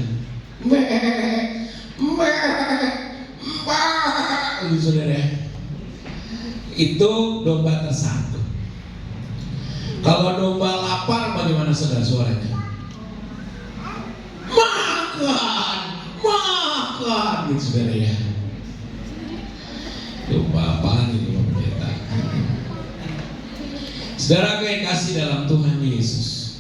Itu, saudara. Itu domba tersangkut. Kalau domba lapar, bagaimana, saudara, suaranya? Makan, makan, gitu, saudara ya. Domba apaan ini, Pak Pendeta? Saudara yang kasih dalam Tuhan Yesus,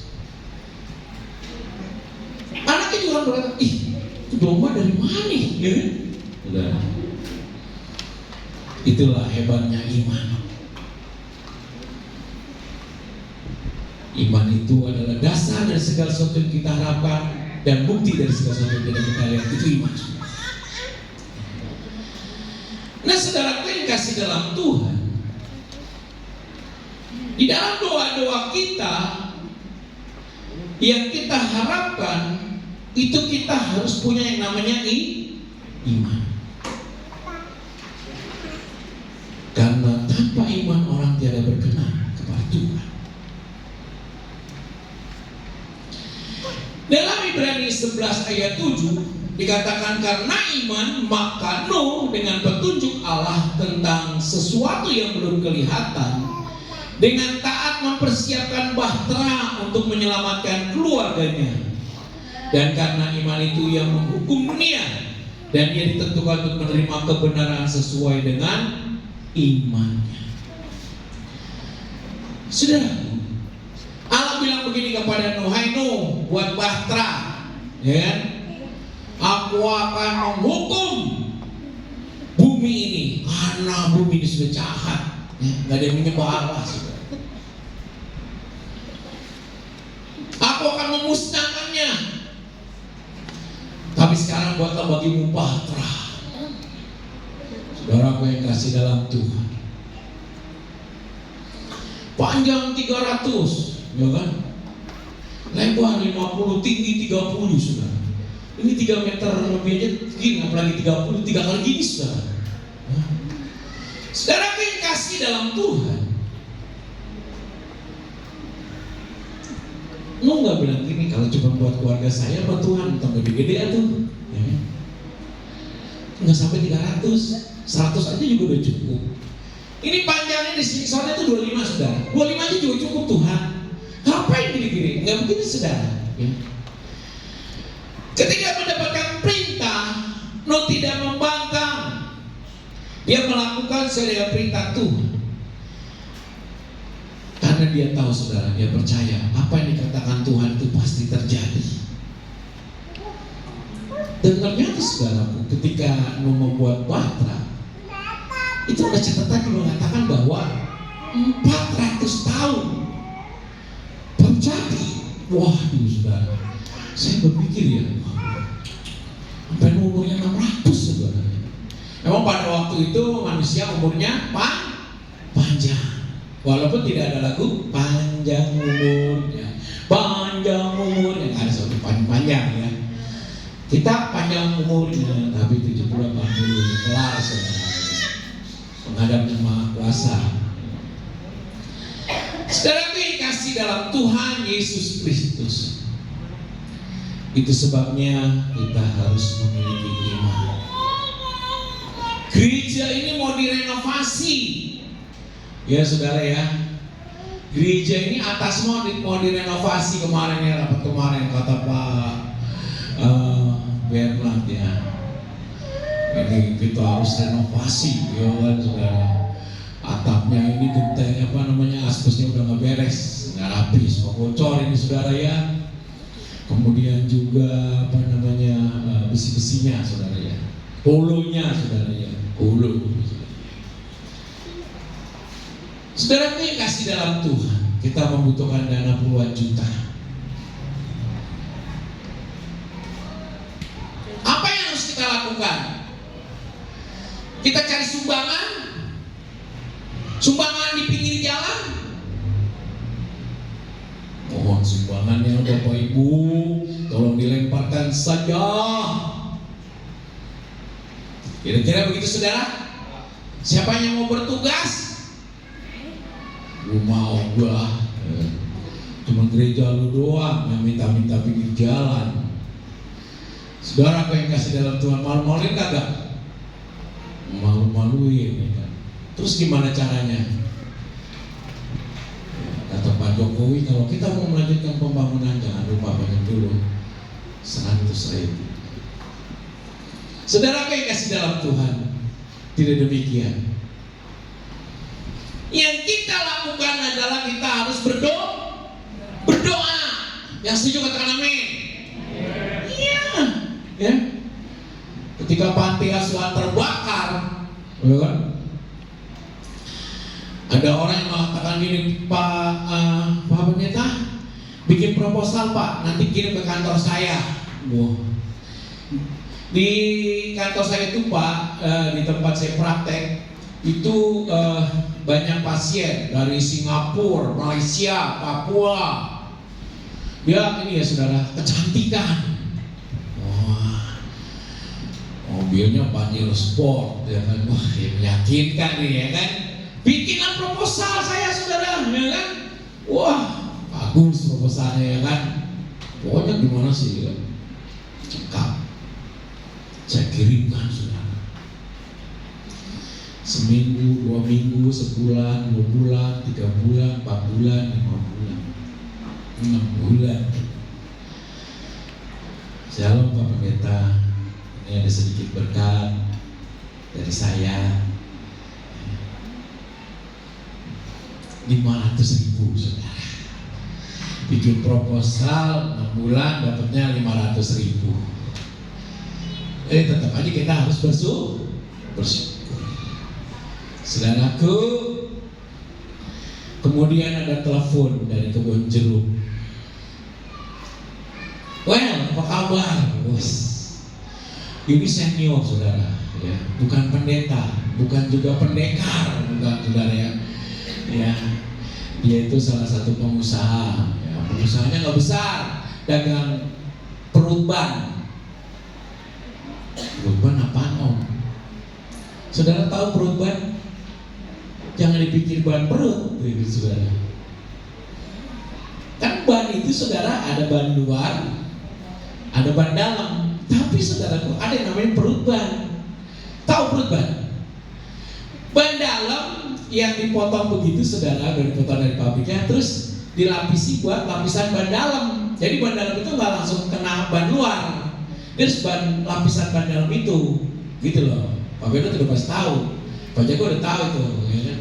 anaknya juga berkata, itu domba dari mana? Ya? Udah. Itulah hebatnya iman. Iman itu adalah dasar dari segala sesuatu yang kita harapkan dan bukti dari segala sesuatu yang tidak kita lihat. Itu iman. Nah, saudaraku yang kasih dalam Tuhan, di dalam doa-doa kita yang kita harapkan, itu kita harus punya yang namanya iman. Karena tanpa iman orang tiada berkenan kepada Tuhan. Dalam Ibrani 11 ayat 7 dikatakan, karena iman maka Nuh dengan petunjuk Allah tentang sesuatu yang belum kelihatan, dengan taat mempersiapkan bahtera untuk menyelamatkan keluarganya. Dan karena iman itu yang menghukum dunia, dan ia ditentukan untuk menerima kebenaran sesuai dengan imannya. Saudara, Allah bilang begini kepada Nuh, hai Nuh, buat bahtera, ya kan? Aku akan menghukum bumi ini karena bumi ini sudah jahat, ya, nggak ada yang menyembah Allah, saudara. Aku akan memusnahkannya. Tapi sekarang buatlah bagimu bahtera. Saudara yang kasih dalam Tuhan, panjang 300, ya kan? Lebar 50, tinggi 30, saudara. Ini 3 meter lebih aja gini, apalagi 30, 3 kali gini, saudara. Saudara yang kasih dalam Tuhan, lu nggak bilang gini, kalau cuma buat keluarga saya, buat Tuhan tambah gede tuh, ya. Nggak sampai 300, 100 aja juga udah cukup. Ini panjangnya di sini, soalnya itu 25, saudara. 25 aja juga cukup Tuhan. Ngapain gini-gini? Nggak begini, saudara. Ya. Ketika mendapatkan perintah, Nuh tidak membangkang. Dia melakukan sesuai perintah Tuhan. Karena dia tahu, saudara, dia percaya apa yang dikatakan Tuhan itu pasti terjadi. Dan ternyata, saudaraku, ketika Nuh membuat bahtera, itu ada catatan yang mengatakan bahwa 400 tahun terjadi. Wah, saudara, saya berpikir ya, sampai umurnya 600, saudara. Memang pada waktu itu manusia umurnya panjang. Walaupun tidak ada lagu panjang umurnya, panjang umurnya, nggak ada suatu panjang ya. Kita panjang umurnya, tapi 70-80 kelar, saudara. Menghadap Yang Maha Kuasa. Saudara yang kasih dalam Tuhan Yesus Kristus, itu sebabnya kita harus memiliki iman. Gereja ini mau direnovasi, ya saudara ya. Gereja ini atas mau direnovasi kemarin ya, rapat kemarin kata Pak Bernard ya. Ini kita harus renovasi, ya kan saudara. Atapnya ini genteng aspesnya udah nggak beres, nggak habis, mau bocor ini saudara ya. Kemudian juga besi-besinya saudara ya, holonya saudara ya, holo. Saudara yang kasih dalam Tuhan, kita membutuhkan dana puluhan juta. Apa yang harus kita lakukan? Kita cari sumbangan di pinggir jalan. Mohon sumbangannya Bapak Ibu, tolong dilemparkan saja. Kira-kira begitu saudara? Siapa yang mau bertugas? Lu mau gua, cuma gereja lu doang yang minta-minta pinggir jalan. Saudara apa yang kasih dalam Tuhan, malu-maluin kagak? Malu-maluin ya kan? Terus gimana caranya? Kata Pak Jokowi, kalau kita mau melanjutkan pembangunan jangan lupa banyak dulu 100.000. Saudara apa yang kasih dalam Tuhan? Tidak demikian. Yang kita lakukan adalah kita harus berdoa. Yang setuju katakan amin. Iya. Ya. Ketika panti asuhan terbakar, ya kan? Ada orang yang mengatakan gini, Pak Pendeta, bikin proposal Pak, nanti kirim ke kantor saya. Wah. Di kantor saya itu Pak, di tempat saya praktek itu banyak pasien dari Singapura, Malaysia, Papua. Dia ini ya saudara, kecantikan. Wah, mobilnya Pajero Sport, ya kan? Wah, ya meyakinkan nih ya kan? Bikinlah proposal saya saudara, ya kan? Wah, bagus proposalnya ya kan? Pokoknya gimana sih ya? Cekap. Saya kirimkan saudara. Seminggu, 2 minggu, sebulan, 2 bulan, 3 bulan, 4 bulan, 5 bulan, 6 bulan. Shalom Pak Pendeta, ini ada sedikit berkat dari saya. 500.000 saudara. Bikin proposal 6 bulan dapatnya 500.000. Tetap aja kita harus bersyukur. Saudaraku, kemudian ada telepon dari kebun jeruk. Well, apa kabar, bos? Ini senior saudara, ya, bukan pendeta, bukan juga pendekar, bukan saudara ya. Ya, dia itu salah satu pengusaha. Ya, pengusahanya nggak besar, dagang perut ban. Perut ban apaan om? Saudara tahu perut ban? Jangan dipikir ban perut, saudara. Kan ban itu saudara ada ban luar, ada ban dalam. Tapi saudaraku ada yang namanya perut ban. Tahu perut ban? Ban dalam yang dipotong begitu saudara, dipotong dari pabriknya, terus dilapisi buat lapisan ban dalam. Jadi ban dalam itu nggak langsung kena ban luar, terus lapisan ban dalam itu, gitu loh. Pak Beno udah pasti tahu, Pak Jago udah tahu itu, ya kan?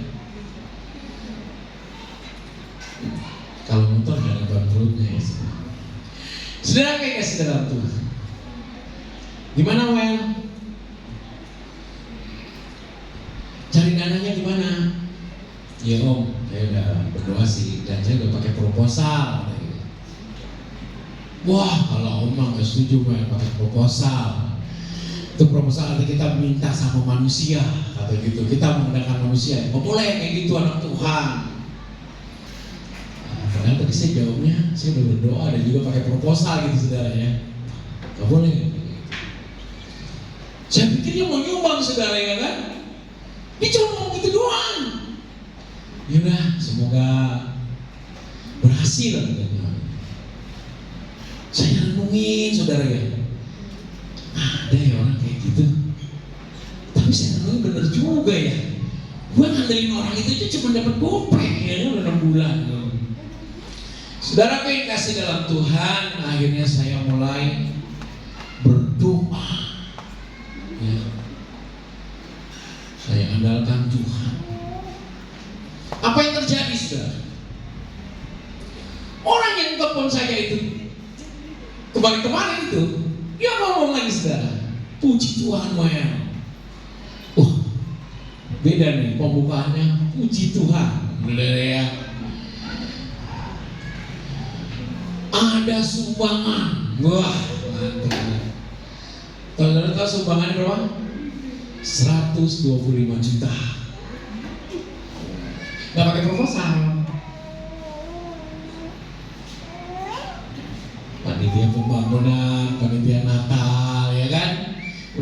Kalau motor nggak ada ban perutnya ya. Saudara kayak kasih dalam Tuhan. Gimana Wel? Cari dananya gimana? Ya om, saya udah berdoa sih dan saya udah pakai proposal. Wah, kalau om nggak setuju pakai proposal. Itu proposal nanti kita minta sama manusia, kata gitu. Kita menggunakan manusia. Oh boleh kayak gitu anak Tuhan. Padahal tadi saya jawabnya, saya udah berdoa dan juga pakai proposal gitu saudara ya. Gak boleh. Saya pikir dia mau nyumbang saudara ya kan? Dia cuma mau gitu doang. Yaudah, semoga berhasil katanya. Saya renungin saudara ya, ada ya orang kayak gitu. Tapi saya renungin bener juga ya. Gue ngandelin orang itu cuma dapat gopek ya, udah 6 bulan. Saudara yang kasih dalam Tuhan, akhirnya saya mulai berdoa. Ya. Saya andalkan Tuhan. Apa yang terjadi, saudara? Orang yang telepon saya itu kemarin itu, dia ngomong lagi, saudara. Puji Tuhan, Maya. Beda nih pembukaannya, puji Tuhan. Bener ya. Ada sumbangan. Wah, mantap. Saudara tahu sumbangannya berapa? 125 juta. Gak pakai proposal. Panitia pembangunan, panitia Natal, ya kan?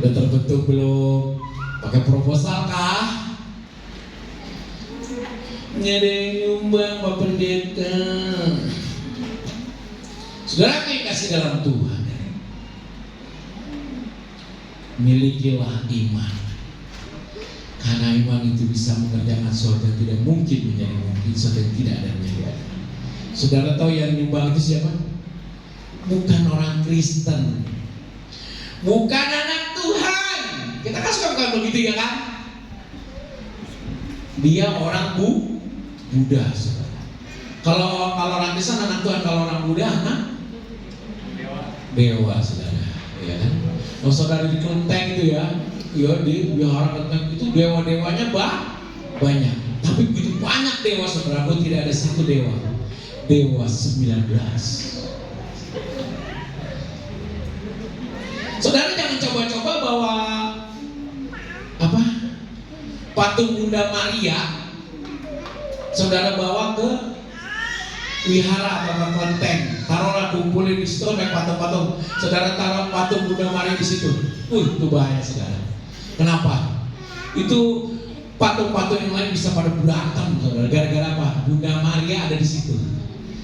Udah terbentuk belum? Pakai proposal kah? Nyedeng nyumbang Pak Pendeta. Saudara yang kasih dalam Tuhan, milikilah iman. Karena iman itu bisa mengerjakan sesuatu yang tidak mungkin menjadi mungkin, sesuatu yang tidak ada menjadi ada. Saudara tahu yang nyumbang itu siapa? Bukan orang Kristen, bukan anak Tuhan. Kita kan suka begitu ya kan? Dia orang Buddha. Saudara. Kalau orang Kristen anak Tuhan, kalau orang Buddha anak dewa, saudara. Ya kan? Kalau saudara di kelenteng itu ya, di wihara kelenteng itu dewa-dewanya banyak. Tapi begitu banyak dewa, saudara, tidak ada satu dewa. Dewa 19. Saudara jangan coba-coba bawa patung Bunda Maria, saudara bawa ke wihara atau kelenteng, taruhlah kumpulin di situ naik patung-patung, saudara taruh patung Bunda Maria di situ, itu bahaya saudara. Kenapa? Itu patung-patung yang lain bisa pada berantem, saudara. Gara-gara apa? Bunda Maria ada di situ.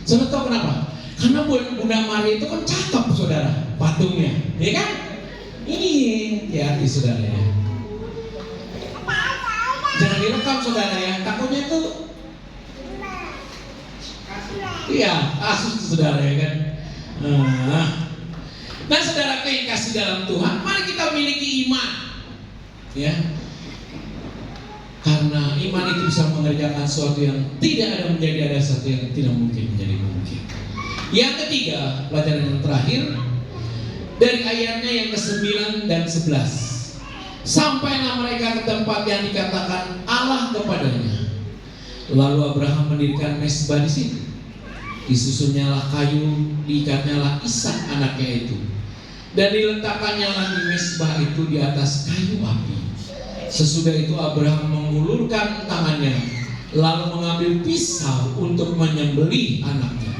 Saudara tahu kenapa? Karena Bunda Maria itu kan cakep, saudara, patungnya, ya kan? Ini hati-hati saudara ya. Jangan direkam saudara ya, takutnya itu iya, asus saudara ya kan. Nah saudara yang kasih dalam Tuhan, mari kita miliki iman ya. Karena iman itu bisa mengerjakan sesuatu yang tidak ada menjadi ada, sesuatu yang tidak mungkin menjadi mungkin. Yang ketiga, pelajaran yang terakhir dari ayatnya yang ke-9 dan 11. Sampailah mereka ke tempat yang dikatakan Allah kepadanya. Lalu Abraham mendirikan mezbah di situ. Disusunnyalah kayu, diikatnyalah Ishak anaknya itu, dan diletakkannya di mezbah itu di atas kayu api. Sesudah itu Abraham mengulurkan tangannya, lalu mengambil pisau untuk menyembelih anaknya.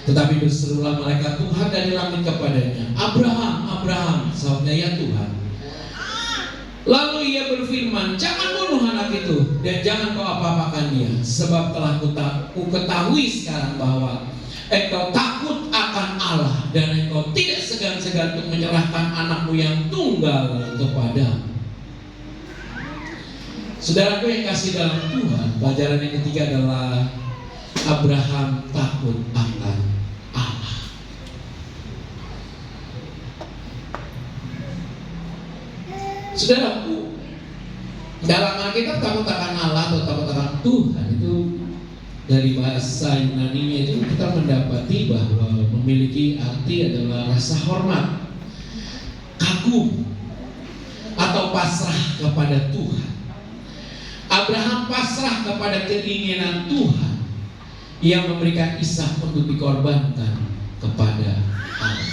Tetapi berserulah malaikat Tuhan dari langit kepadanya, Abraham, Abraham, sahutnya ya Tuhan. Lalu ia berfirman, jangan bunuh anak itu dan jangan kau apa-apakan dia, sebab telah ku ketahui sekarang bahwa engkau takut akan Allah dan engkau tidak segan-segan untuk menyerahkan anakmu yang tunggal kepada. Saudaraku yang kasih dalam Tuhan, pelajaran yang ketiga adalah Abraham takut akan Allah. Saudaraku, dalam Alkitab takut akan Allah atau takut akan Tuhan itu dari bahasa Yunani-nya itu kita mendapati bahwa memiliki arti adalah rasa hormat, kagum, atau pasrah kepada Tuhan. Abraham pasrah kepada keinginan Tuhan yang memberikan Ishak untuk dikorbankan kepada Allah.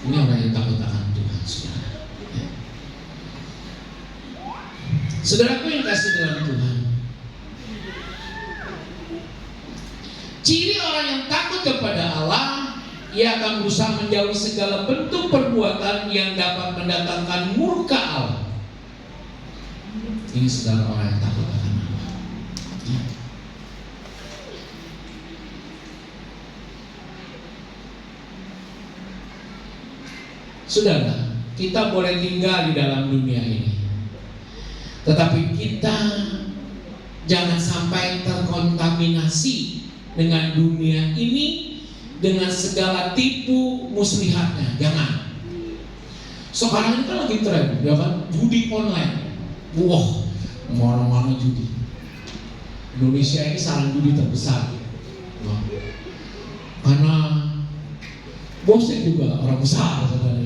Ini orang yang takut akan Tuhan, saudara. Saudaraku yang kasih dalam Tuhan, ciri orang yang takut kepada Allah, ia akan berusaha menjauhi segala bentuk perbuatan yang dapat mendatangkan murka Allah. Ini saudara orang yang takut akan Allah. Saudara, kita boleh tinggal di dalam dunia ini, tetapi kita jangan sampai terkontaminasi dengan dunia ini, dengan segala tipu muslihatnya. Jangan. Sekarang ini kan lagi tren, ya kan, judi online. Wah, mana-mana judi. Indonesia ini sarang judi terbesar. Wah. Karena bosnya juga orang besar, saudara,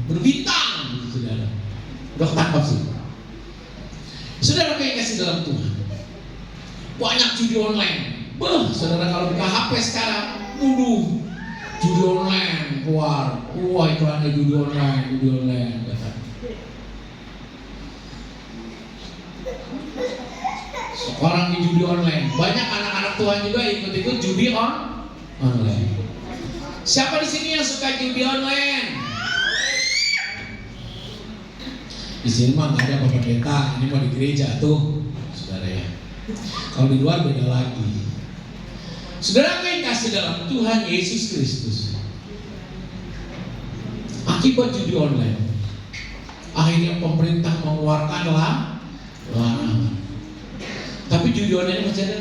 berbintang, gitu, saudara. Udah ketangkap sih. Saudara kayak kasih dalam Tuhan, banyak judi online. Saudara kalau buka HP sekarang, judi online keluar. Wah, iklannya judi online. Kata. Sekarang di judi online, banyak anak-anak Tuhan juga ikut-ikut judi online. Siapa di sini yang suka judi online? Di sini mah nggak ada Bapak Pendeta, ini mau di gereja tuh, saudara ya. Kalau di luar beda lagi. Saudara yang kasih dalam Tuhan Yesus Kristus, akibat judi online, akhirnya pemerintah mengeluarkan larangan. Tapi judi online masih ada?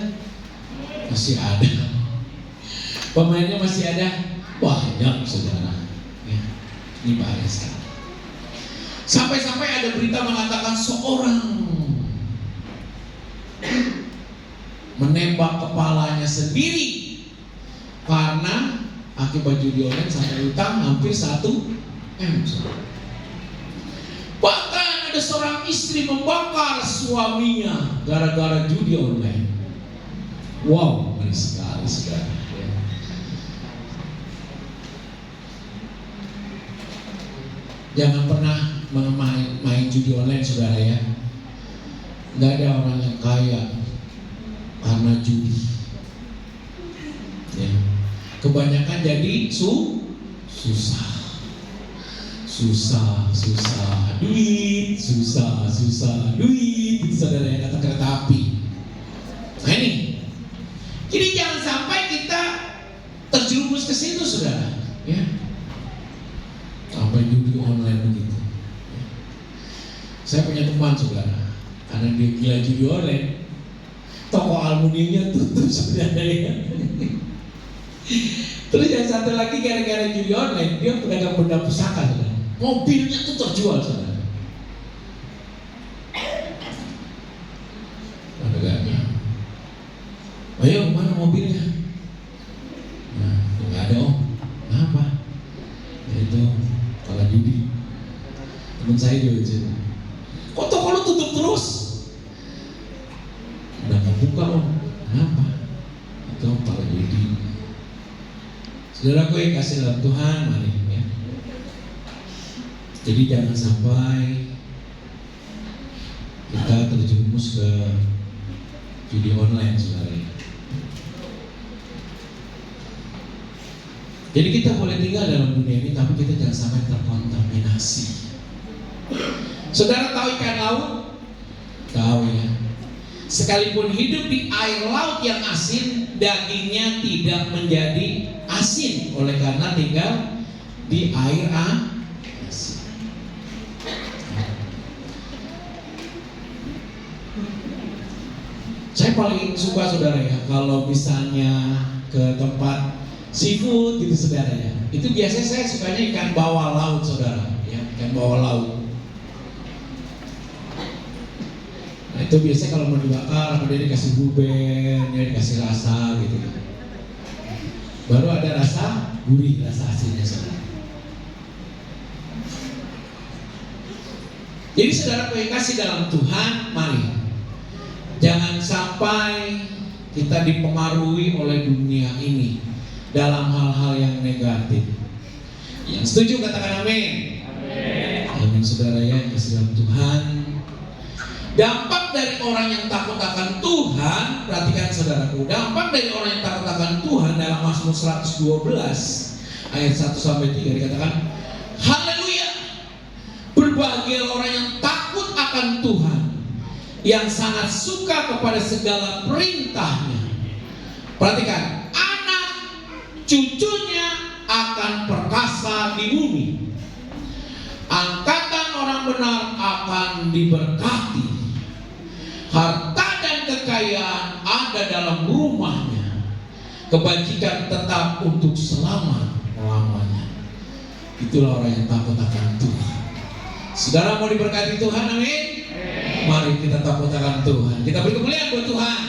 Masih ada. Pemainnya masih ada? Banyak, saudara. Ya, ini bahaya sekali. Sampai-sampai ada berita mengatakan seorang menembak kepalanya sendiri karena akibat judi online sampai utang hampir 1 M. Bahkan ada seorang istri membakar suaminya gara-gara judi online. Wow, ngeri sekali, saudara. Jangan pernah main judi online, saudara ya. Nggak ada orang yang kaya karena judi. Ya. Kebanyakan jadi susah duit, susah duit, itu saudara yang kata kereta api. Nah ini, jadi jangan sampai kita terjerumus ke situ, saudara. Ya. Sampai judi online begitu. Saya punya teman, saudara, karena dia gila judi online, toko aluminiumnya tutup, saudara ya. Terus yang satu lagi gara-gara judi online, dia pedagang benda pusaka, saudara. Mobilnya tuh terjual, saudara. Pedagangnya, ayo mana mobilnya? Nah, nggak ada om. Kenapa? Ya itu kalah judi. Teman saya juga cerita, kok toko lu tutup terus? Udah nggak buka om. Kenapa? Itu kalah judi. Saudaraku yang kasih dalam Tuhan, mari ya. Jadi jangan sampai kita terjerumus ke judi online, saudara. Jadi kita boleh tinggal dalam dunia ini, tapi kita jangan sampai terkontaminasi. Saudara tahu ikan laut? Tahu ya. Sekalipun hidup di air laut yang asin, dagingnya tidak menjadi asin oleh karena tinggal di air asin. Saya paling suka, saudara ya, kalau misalnya ke tempat seafood gitu, saudara ya. Itu biasanya saya sukanya ikan bawal laut, saudara ya, ikan bawal laut. Nah itu biasanya kalau mau dibakar, apa dia dikasih buben, ya dikasih rasa gitu. Baru ada rasa gurih, rasa asinnya, saudara. Jadi saudara yang kasih dalam Tuhan, mari jangan sampai kita dipengaruhi oleh dunia ini dalam hal-hal yang negatif. Yang setuju katakan amin. Amin, saudara ya, yang kasih dalam Tuhan. Dampak dari orang yang takut akan Tuhan, perhatikan saudaraku, dampak dari orang yang takut akan Tuhan dalam Mazmur 112 ayat 1 sampai 3 dikatakan, haleluya, berbahagia orang yang takut akan Tuhan, yang sangat suka kepada segala perintahnya. Perhatikan, anak cucunya akan perkasa di bumi. Angkatan orang benar akan diberkati. Harta dan kekayaan ada dalam rumahnya. Kebajikan tetap untuk selama-lamanya. Itulah orang yang takut akan Tuhan. Saudara mau diberkati Tuhan, amin. Mari kita takut akan Tuhan. Kita beri kemuliaan buat Tuhan.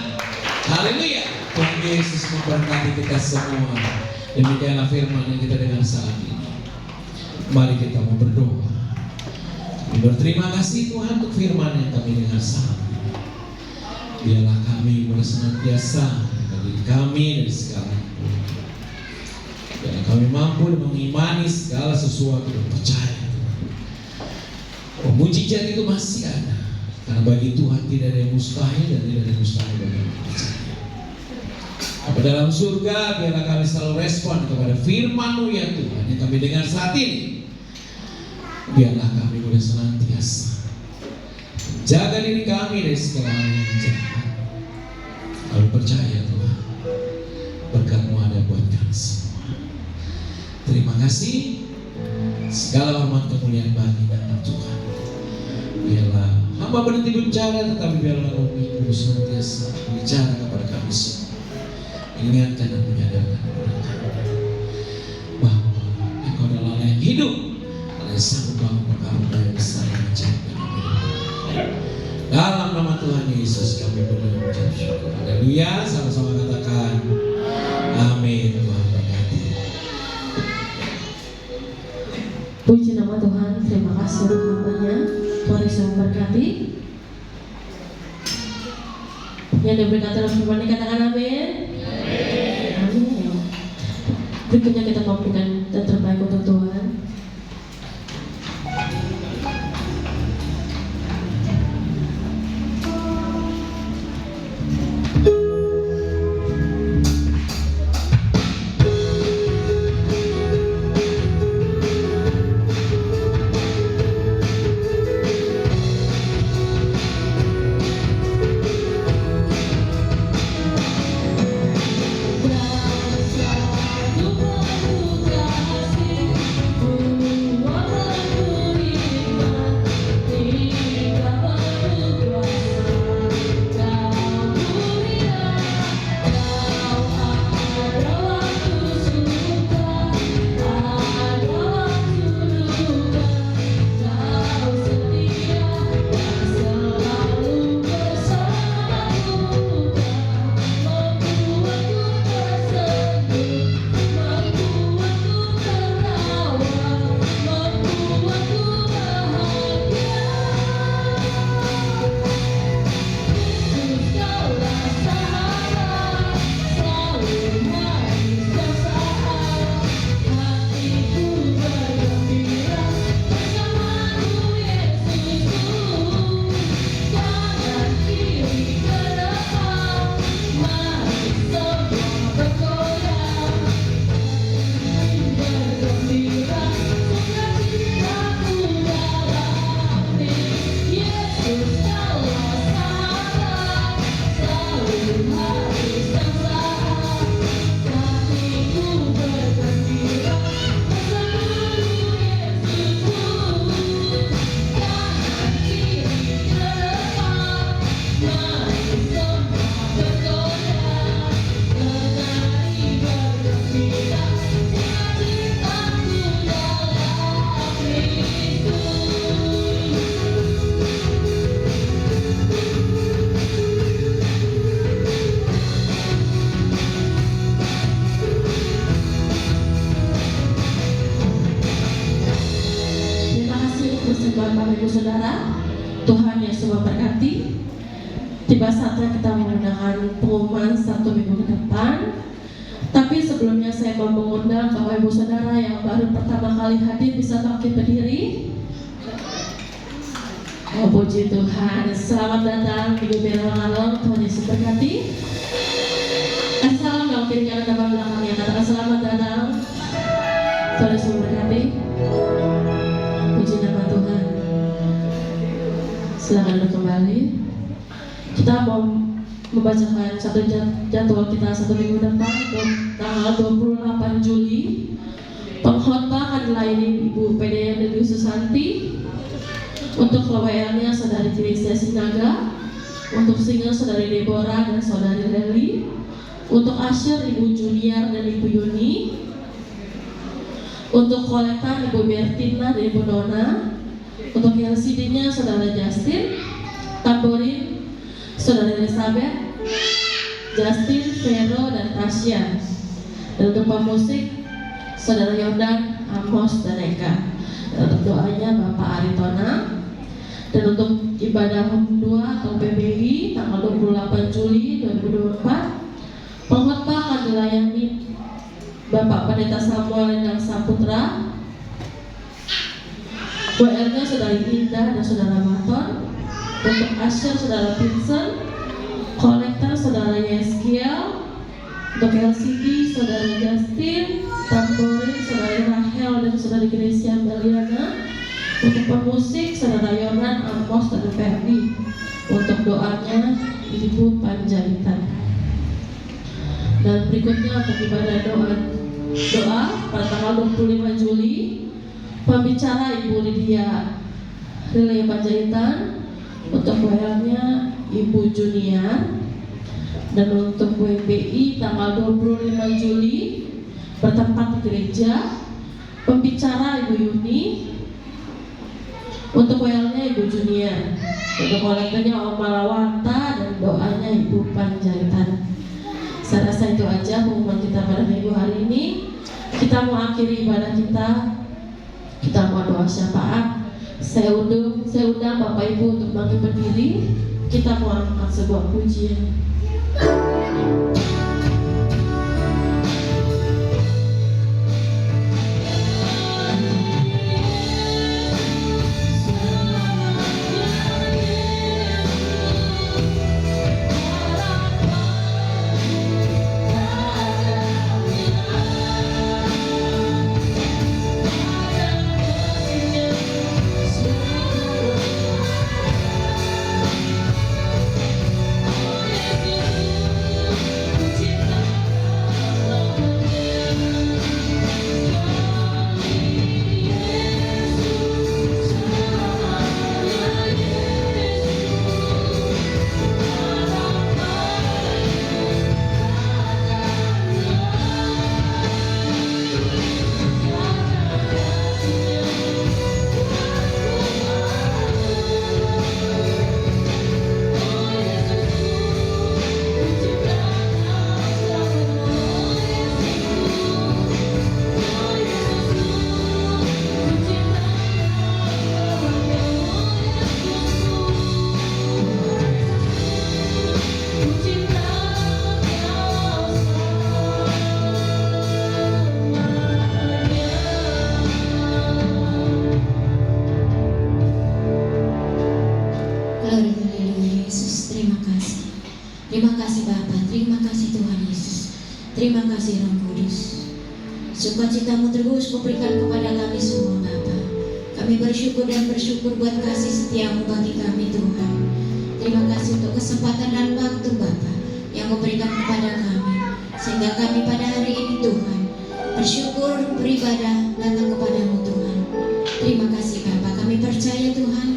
Haleluya. Tuhan Yesus memberkati kita semua. Demikianlah firman yang kita dengar saat ini. Mari kita mau berdoa. Berterima kasih Tuhan untuk firman yang kami dengar saat ini. Biarlah kami boleh senantiasa dari kami dari sekarang. Biarlah kami mampu mengimani segala sesuatu dan percaya. Mujizat itu masih ada. Karena bagi Tuhan tidak ada yang mustahil dan tidak ada yang mustahil bagi yang percaya. Apa dalam surga biarlah kami selalu respon kepada firman-Mu ya Tuhan yang kami dengar saat ini. Biarlah kami boleh senantiasa jaga diri kami dari segala yang jahat. Kami percaya Tuhan, berkat-Mu ada buat kami semua. Terima kasih. Segala hormat kemuliaan bagi nama Tuhan. Biarlah hamba berhenti bicara, tetapi biarlah Roh Kudus senantiasa bicara kepada kami semua. Ingatkan dan menyadarkan kepada kami bahwa Engkau adalah Allah yang hidup, Allah yang sanggup bangun perkara yang besar yang menjadikan kami. Dalam nama Tuhan Yesus kami berdoa mengucap syukur. Haleluya. Sama-sama katakan amin. Tuhan berkati. Puji nama Tuhan. Terima kasih untuk hambanya. Tuhan Yesus memberkati. Yang diberkati dalam firman dikatakan amin. Amin. Berikutnya kita memberikan yang terbaik untuk Tuhan. Bapak Ibu Saudara, Tuhan Yesus memberkati. Tiba saatnya kita menggunakan pengumuman 1 minggu ke depan. Tapi sebelumnya saya mau mengundang Bapak Ibu Saudara yang baru pertama kali hadir bisa bangkit berdiri. Oh puji Tuhan, selamat datang di Geberan Alam. Tuhan Yesus berkati. Salam dong kiri kanan depan belakangnya, katakan selamat datang. Tuhan Yesus memberkati. Puji nama Tuhan. Silakan duduk kembali. Kita mau membacakan satu jadwal kita 1 minggu depan, tanggal 28 Juli Pengkhotbah akan dilayani Ibu PDM Dewi Susanti. Untuk WL-nya Saudari Tricia Sinaga. Untuk single Saudari Deborah dan Saudari Leli. Untuk Asher Ibu Junior dan Ibu Yuni. Untuk kolektan Ibu Bertina dan Ibu Nona. Untuk LCD-nya Saudara Justin. Tamborin Saudara Elizabeth, Justin, Vero, dan Tasya. Dan untuk pemusik Saudara Yordan, Amos, dan Eka. Dan untuk doanya Bapak Aritona. Dan untuk ibadah Home 2 atau PBI tanggal 28 Juli 2024, pengkhotbah akan dilayani Bapak Pendeta Samuel Endang Saputra. WL-nya Saudari Indah dan Saudara Maton. Untuk Asher Saudara Vincent. Kolektor Saudara Yeskiel. Untuk LCD Saudara Justin. Tamborin Saudari Rahel dan Saudari Gracia Meliana. Untuk pemusik Saudara Yonan, Amos, dan Ferdi. Untuk doanya Ibu Panjaitan. Dan berikutnya untuk ibadah doa pada tanggal 25 Juli, pembicara Ibu Lydia Riley Panjaitan. Untuk WL-nya Ibu Junior. Dan untuk WBI tanggal 25 Juli bertempat di gereja, pembicara Ibu Yuni. Untuk WL-nya Ibu Junior. Untuk kolektornya Om Malawanta dan doanya Ibu Panjaitan. Saya rasa itu aja pengumuman kita pada minggu hari ini. Kita mau akhiri ibadah kita. Kita mau doa syafaat. Saya undang Bapak Ibu untuk bangkit berdiri. Kita mau angkat sebuah pujian. Terima kasih Bapa, terima kasih Tuhan Yesus, terima kasih Roh Kudus. Sukacitamu terus Kau berikan kepada kami semua Bapa. Kami bersyukur dan bersyukur buat kasih setiamu bagi kami Tuhan. Terima kasih untuk kesempatan dan waktu Bapa yang Kau berikan kepada kami, sehingga kami pada hari ini Tuhan bersyukur, beribadah, datang kepadamu Tuhan. Terima kasih Bapa, kami percaya Tuhan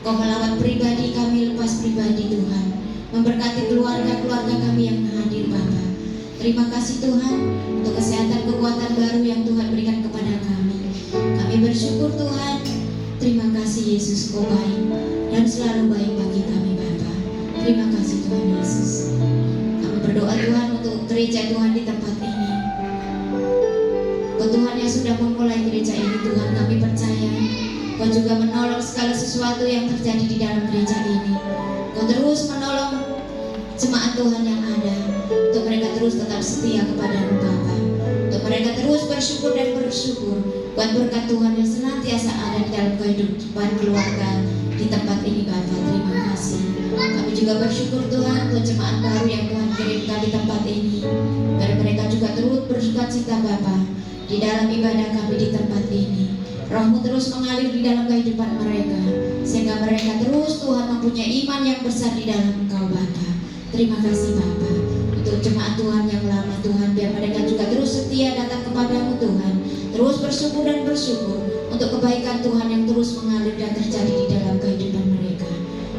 Kau melawat pribadi kami, lepas pribadi Tuhan, memberkati keluarga-keluarga kami yang hadir Bapa. Terima kasih Tuhan untuk kesehatan, kekuatan baru yang Tuhan berikan kepada kami. Kami bersyukur Tuhan. Terima kasih Yesus, Kau baik dan selalu baik bagi kami Bapa. Terima kasih Tuhan Yesus. Kami berdoa Tuhan untuk gereja Tuhan di tempat ini. Kau Tuhan yang sudah memulai gereja ini Tuhan, kami percaya Kau juga menolong segala sesuatu yang terjadi di dalam gereja ini. Kau terus menolong jemaat Tuhan yang ada, untuk mereka terus tetap setia kepada-Mu Bapa, untuk mereka terus bersyukur dan bersyukur buat berkat Tuhan yang senantiasa ada di dalam kehidupan keluarga di tempat ini Bapa. Terima kasih. Kami juga bersyukur Tuhan untuk jemaat baru yang Tuhan kirimkan di tempat ini, biar mereka juga terus bersukacita Bapa di dalam ibadah kami di tempat ini. Roh-Mu terus mengalir di dalam kehidupan mereka, sehingga mereka terus Tuhan mempunyai iman yang besar di dalam Engkau Bapa. Terima kasih Bapa untuk jemaat Tuhan yang lama Tuhan, biar mereka juga terus setia datang kepada-Mu Tuhan, terus bersyukur dan bersyukur untuk kebaikan Tuhan yang terus mengalir dan terjadi di dalam kehidupan mereka.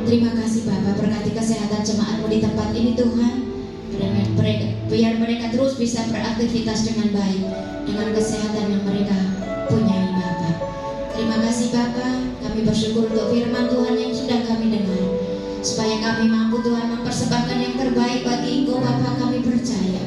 Terima kasih Bapa, berkati kesehatan jemaat-Mu di tempat ini Tuhan. Biar mereka terus bisa beraktivitas dengan baik, dengan kesehatan yang mereka punyai Bapa. Terima kasih Bapa, kami bersyukur untuk firman Tuhan yang sudah kami dengar, supaya kami mampu Tuhan mempersembahkan yang terbaik bagi Engkau Bapa. Kami percaya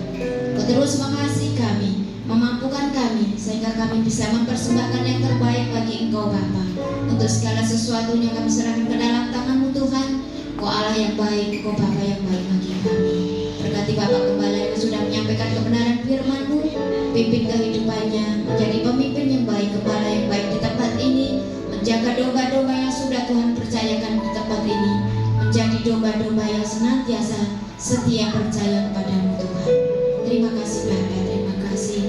Engkau terus mengasihi kami, memampukan kami, sehingga kami bisa mempersembahkan yang terbaik bagi Engkau Bapa. Untuk segala sesuatunya kami serahkan ke dalam tangan-Mu Tuhan. Engkau Allah yang baik, Engkau Bapa yang baik bagi kami. Berkati Bapak Gembala yang sudah menyampaikan kebenaran firman-Mu, pimpin kehidupannya menjadi pemimpin yang baik, gembala yang baik di tempat ini, menjaga domba-domba yang sudah Tuhan percayakan di tempat ini, menjadi domba-domba yang senantiasa setia percaya kepada-Mu Tuhan. Terima kasih Bapa, terima kasih.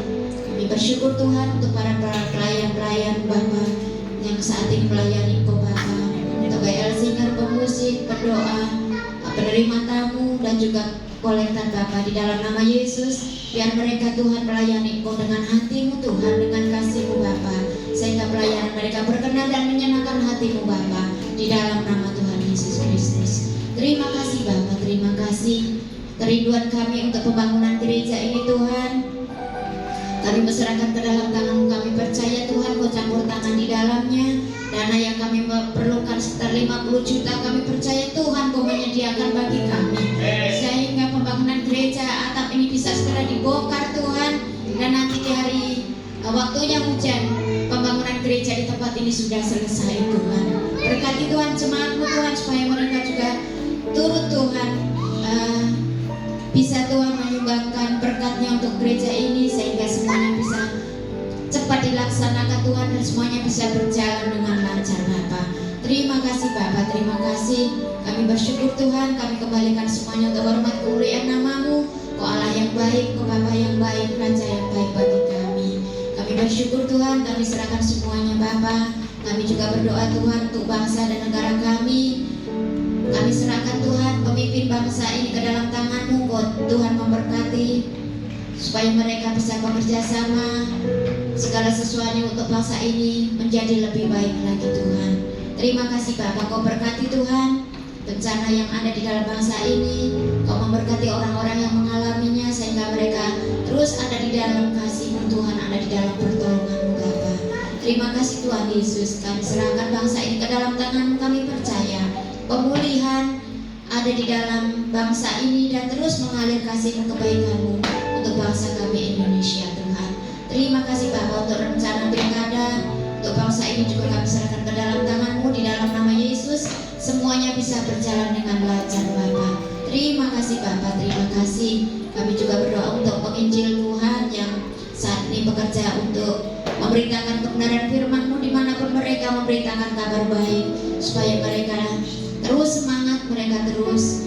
Kami bersyukur Tuhan untuk para pelayan-pelayan Bapa yang saat ini melayani Engkau Bapa, untuk GL Singer, pemusik, berdoa, penerima tamu dan juga kolektor Bapa, di dalam nama Yesus. Biar mereka Tuhan melayani Engkau dengan hati-Mu Tuhan, dengan kasih-Mu Bapa, sehingga pelayanan mereka berkenan dan menyenangkan hati-Mu Bapa, di dalam nama Tuhan Yesus Kristus. Terima kasih Bapa, terima kasih. Kerinduan kami untuk pembangunan gereja ini Tuhan, kami berserahkan ke dalam tangan-Mu. Kami percaya Tuhan Kau campur tangan di dalamnya. Dana yang kami perlukan sekitar 50 juta, kami percaya Tuhan Kau menyediakan bagi kami, sehingga pembangunan gereja atap ini bisa segera dibongkar Tuhan. Dan nanti di hari waktunya hujan, pembangunan gereja di tempat ini sudah selesai Tuhan. Berkati Tuhan jemaat-Mu Tuhan, supaya mereka juga turut Tuhan bisa Tuhan menyumbangkan berkat-Nya untuk gereja ini, sehingga semuanya bisa cepat dilaksanakan Tuhan, dan semuanya bisa berjalan dengan lancar Bapa. Terima kasih Bapa, terima kasih. Kami bersyukur Tuhan, kami kembalikan semuanya untuk hormat kemuliaan nama-Mu. Kau Allah yang baik, Kau Bapa yang baik, Raja yang baik bagi kami. Kami bersyukur Tuhan, kami serahkan semuanya Bapa. Kami juga berdoa Tuhan untuk bangsa dan negara kami. Kami serahkan Tuhan pemimpin bangsa ini ke dalam tangan-Mu. Tuhan memberkati, supaya mereka bisa bekerja sama, segala sesuatunya untuk bangsa ini menjadi lebih baik lagi Tuhan. Terima kasih Bapak, Kau berkati Tuhan bencana yang ada di dalam bangsa ini. Kau memberkati orang-orang yang mengalaminya, sehingga mereka terus ada di dalam kasih-Mu Tuhan, ada di dalam pertolongan-Mu Bapa. Terima kasih Tuhan Yesus, kami serahkan bangsa ini ke dalam tangan-Mu. Kami percaya pemulihan ada di dalam bangsa ini, dan terus mengalir kasih-Mu, kebaikan-Mu untuk bangsa kami Indonesia Tuhan. Terima kasih Bapak untuk rencana pilkada untuk bangsa ini juga kami serahkan ke dalam tangan-Mu, di dalam nama Yesus. Semuanya bisa berjalan dengan lancar Bapak. Terima kasih Bapak, terima kasih. Kami juga berdoa untuk penginjil Tuhan yang saat ini bekerja untuk memberitakan kebenaran firman-Mu dimanapun mereka memberitakan kabar baik, supaya mereka terus semangat, mereka terus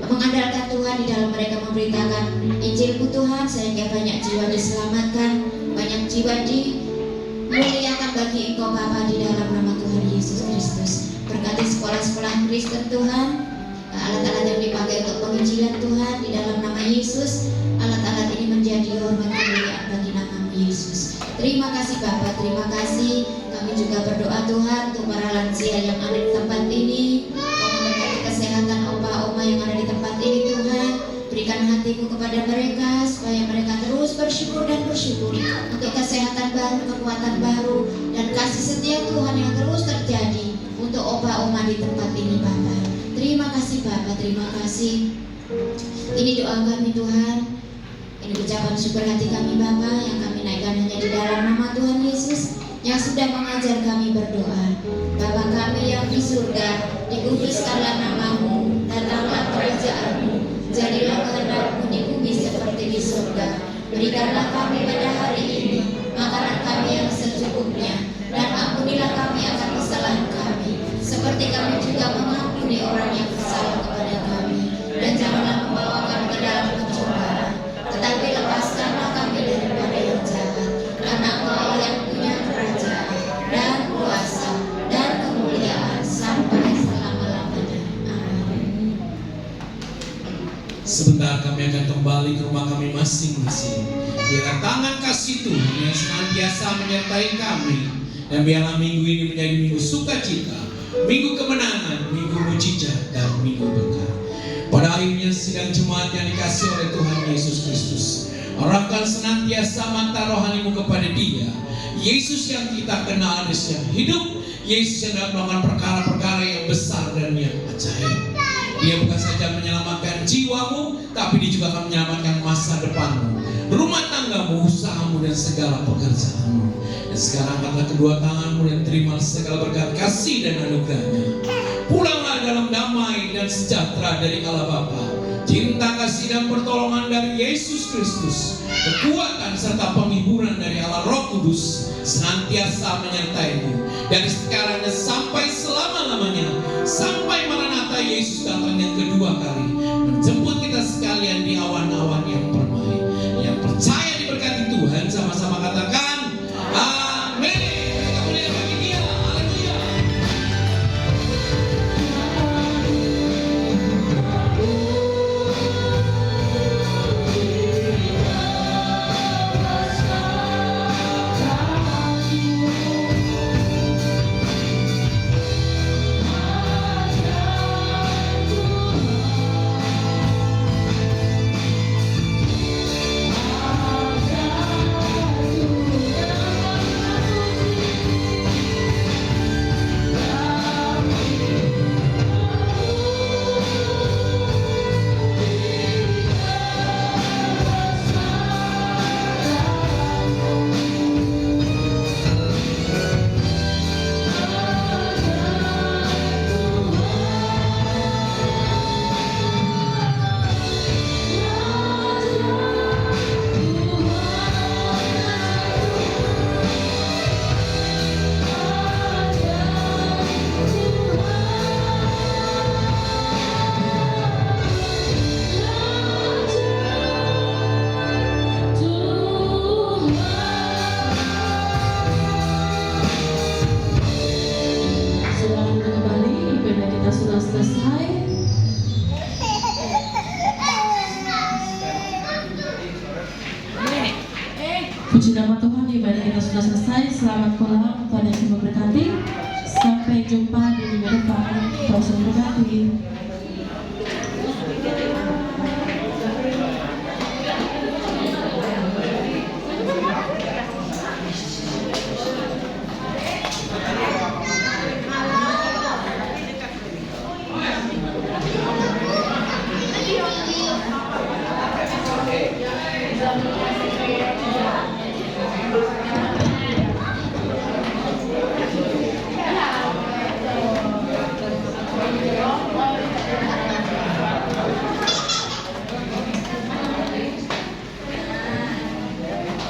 mengandalkan Tuhan di dalam mereka memberitakan Injil-Mu Tuhan, sehingga banyak jiwa diselamatkan, banyak jiwa dimuliakan bagi Engkau Bapa, di dalam nama Tuhan Yesus Kristus. Berkati sekolah-sekolah Kristen Tuhan, alat-alat yang dipakai untuk penginjilan Tuhan, di dalam nama Yesus. Alat-alat ini menjadi hormat kemuliaan bagi nama-Mu Yesus. Terima kasih Bapa, terima kasih. Kami juga berdoa Tuhan untuk para lansia yang ada di tempat ini. Kau memberkati kesehatan opa-oma yang ada di tempat ini Tuhan. Berikan hati-Mu kepada mereka, supaya mereka terus bersyukur dan bersyukur untuk kesehatan baru, kekuatan baru, dan kasih setia Tuhan yang terus terjadi untuk opa-oma di tempat ini Bapa. Terima kasih Bapa, terima kasih. Ini doa kami Tuhan, ini ucapan syukur hati kami Bapa, yang kami naikkan hanya di dalam nama Tuhan Yesus yang sudah mengajar kami berdoa. Bapa kami yang di surga, dikuduskanlah nama-Mu, datanglah kerajaan-Mu, jadilah kehendak-Mu di bumi seperti di surga. Berikanlah kami pada hari ini makanan kami yang secukupnya, dan ampunilah kami akan kesalahan kami, seperti kami juga mengampuni orang yang bersalah kepada kami. Dan janganlah membawa kami ke dalam pencobaan, tetapi lepaskanlah kami daripada yang jahat. Karena Engkau yang punya kerajaan dan kuasa dan kemuliaan sampai selama-lamanya. Amin. Sebentar kami akan kembali ke rumah kami masing-masing. Biarlah tangan kasih Tuhan yang senantiasa menyertai kami. Dan biarlah minggu ini menjadi minggu sukacita, minggu kemenangan, minggu mujizat, dan minggu berkat. Pada akhirnya sidang jemaat yang dikasih oleh Tuhan Yesus Kristus, arahkan senantiasa mata rohanimu kepada Dia, Yesus yang kita kenal, Yesus yang hidup, Yesus yang dapat melakukan perkara-perkara yang besar dan yang ajaib. Dia bukan saja menyelamatkan jiwamu, tapi Dia juga akan menyelamatkan masa depanmu, rumah tanggamu, usahamu, dan segala pekerjaanmu. Dan sekarang angkatlah kedua tanganmu dan terimalah segala berkat kasih dan anugerahnya. Pulanglah dalam damai dan sejahtera dari Allah Bapa, cinta kasih dan pertolongan dari Yesus Kristus, kekuatan serta penghiburan dari Allah Roh Kudus senantiasa menyertaimu dari sekarang dan sampai selama-lamanya, sampai Maranatha Yesus datang yang kedua kali menjemput kita sekalian di awan-awan yang permai. Yang percaya diberkati Tuhan sama-sama katakan amin. Kita mulai bagi Dia. Haleluya. Selamat kembali, ibadah kita sudah selesai. Puji nama Tuhan, ibadah kita sudah selesai. Selamat pulang, Tuhan Yesus memberkati.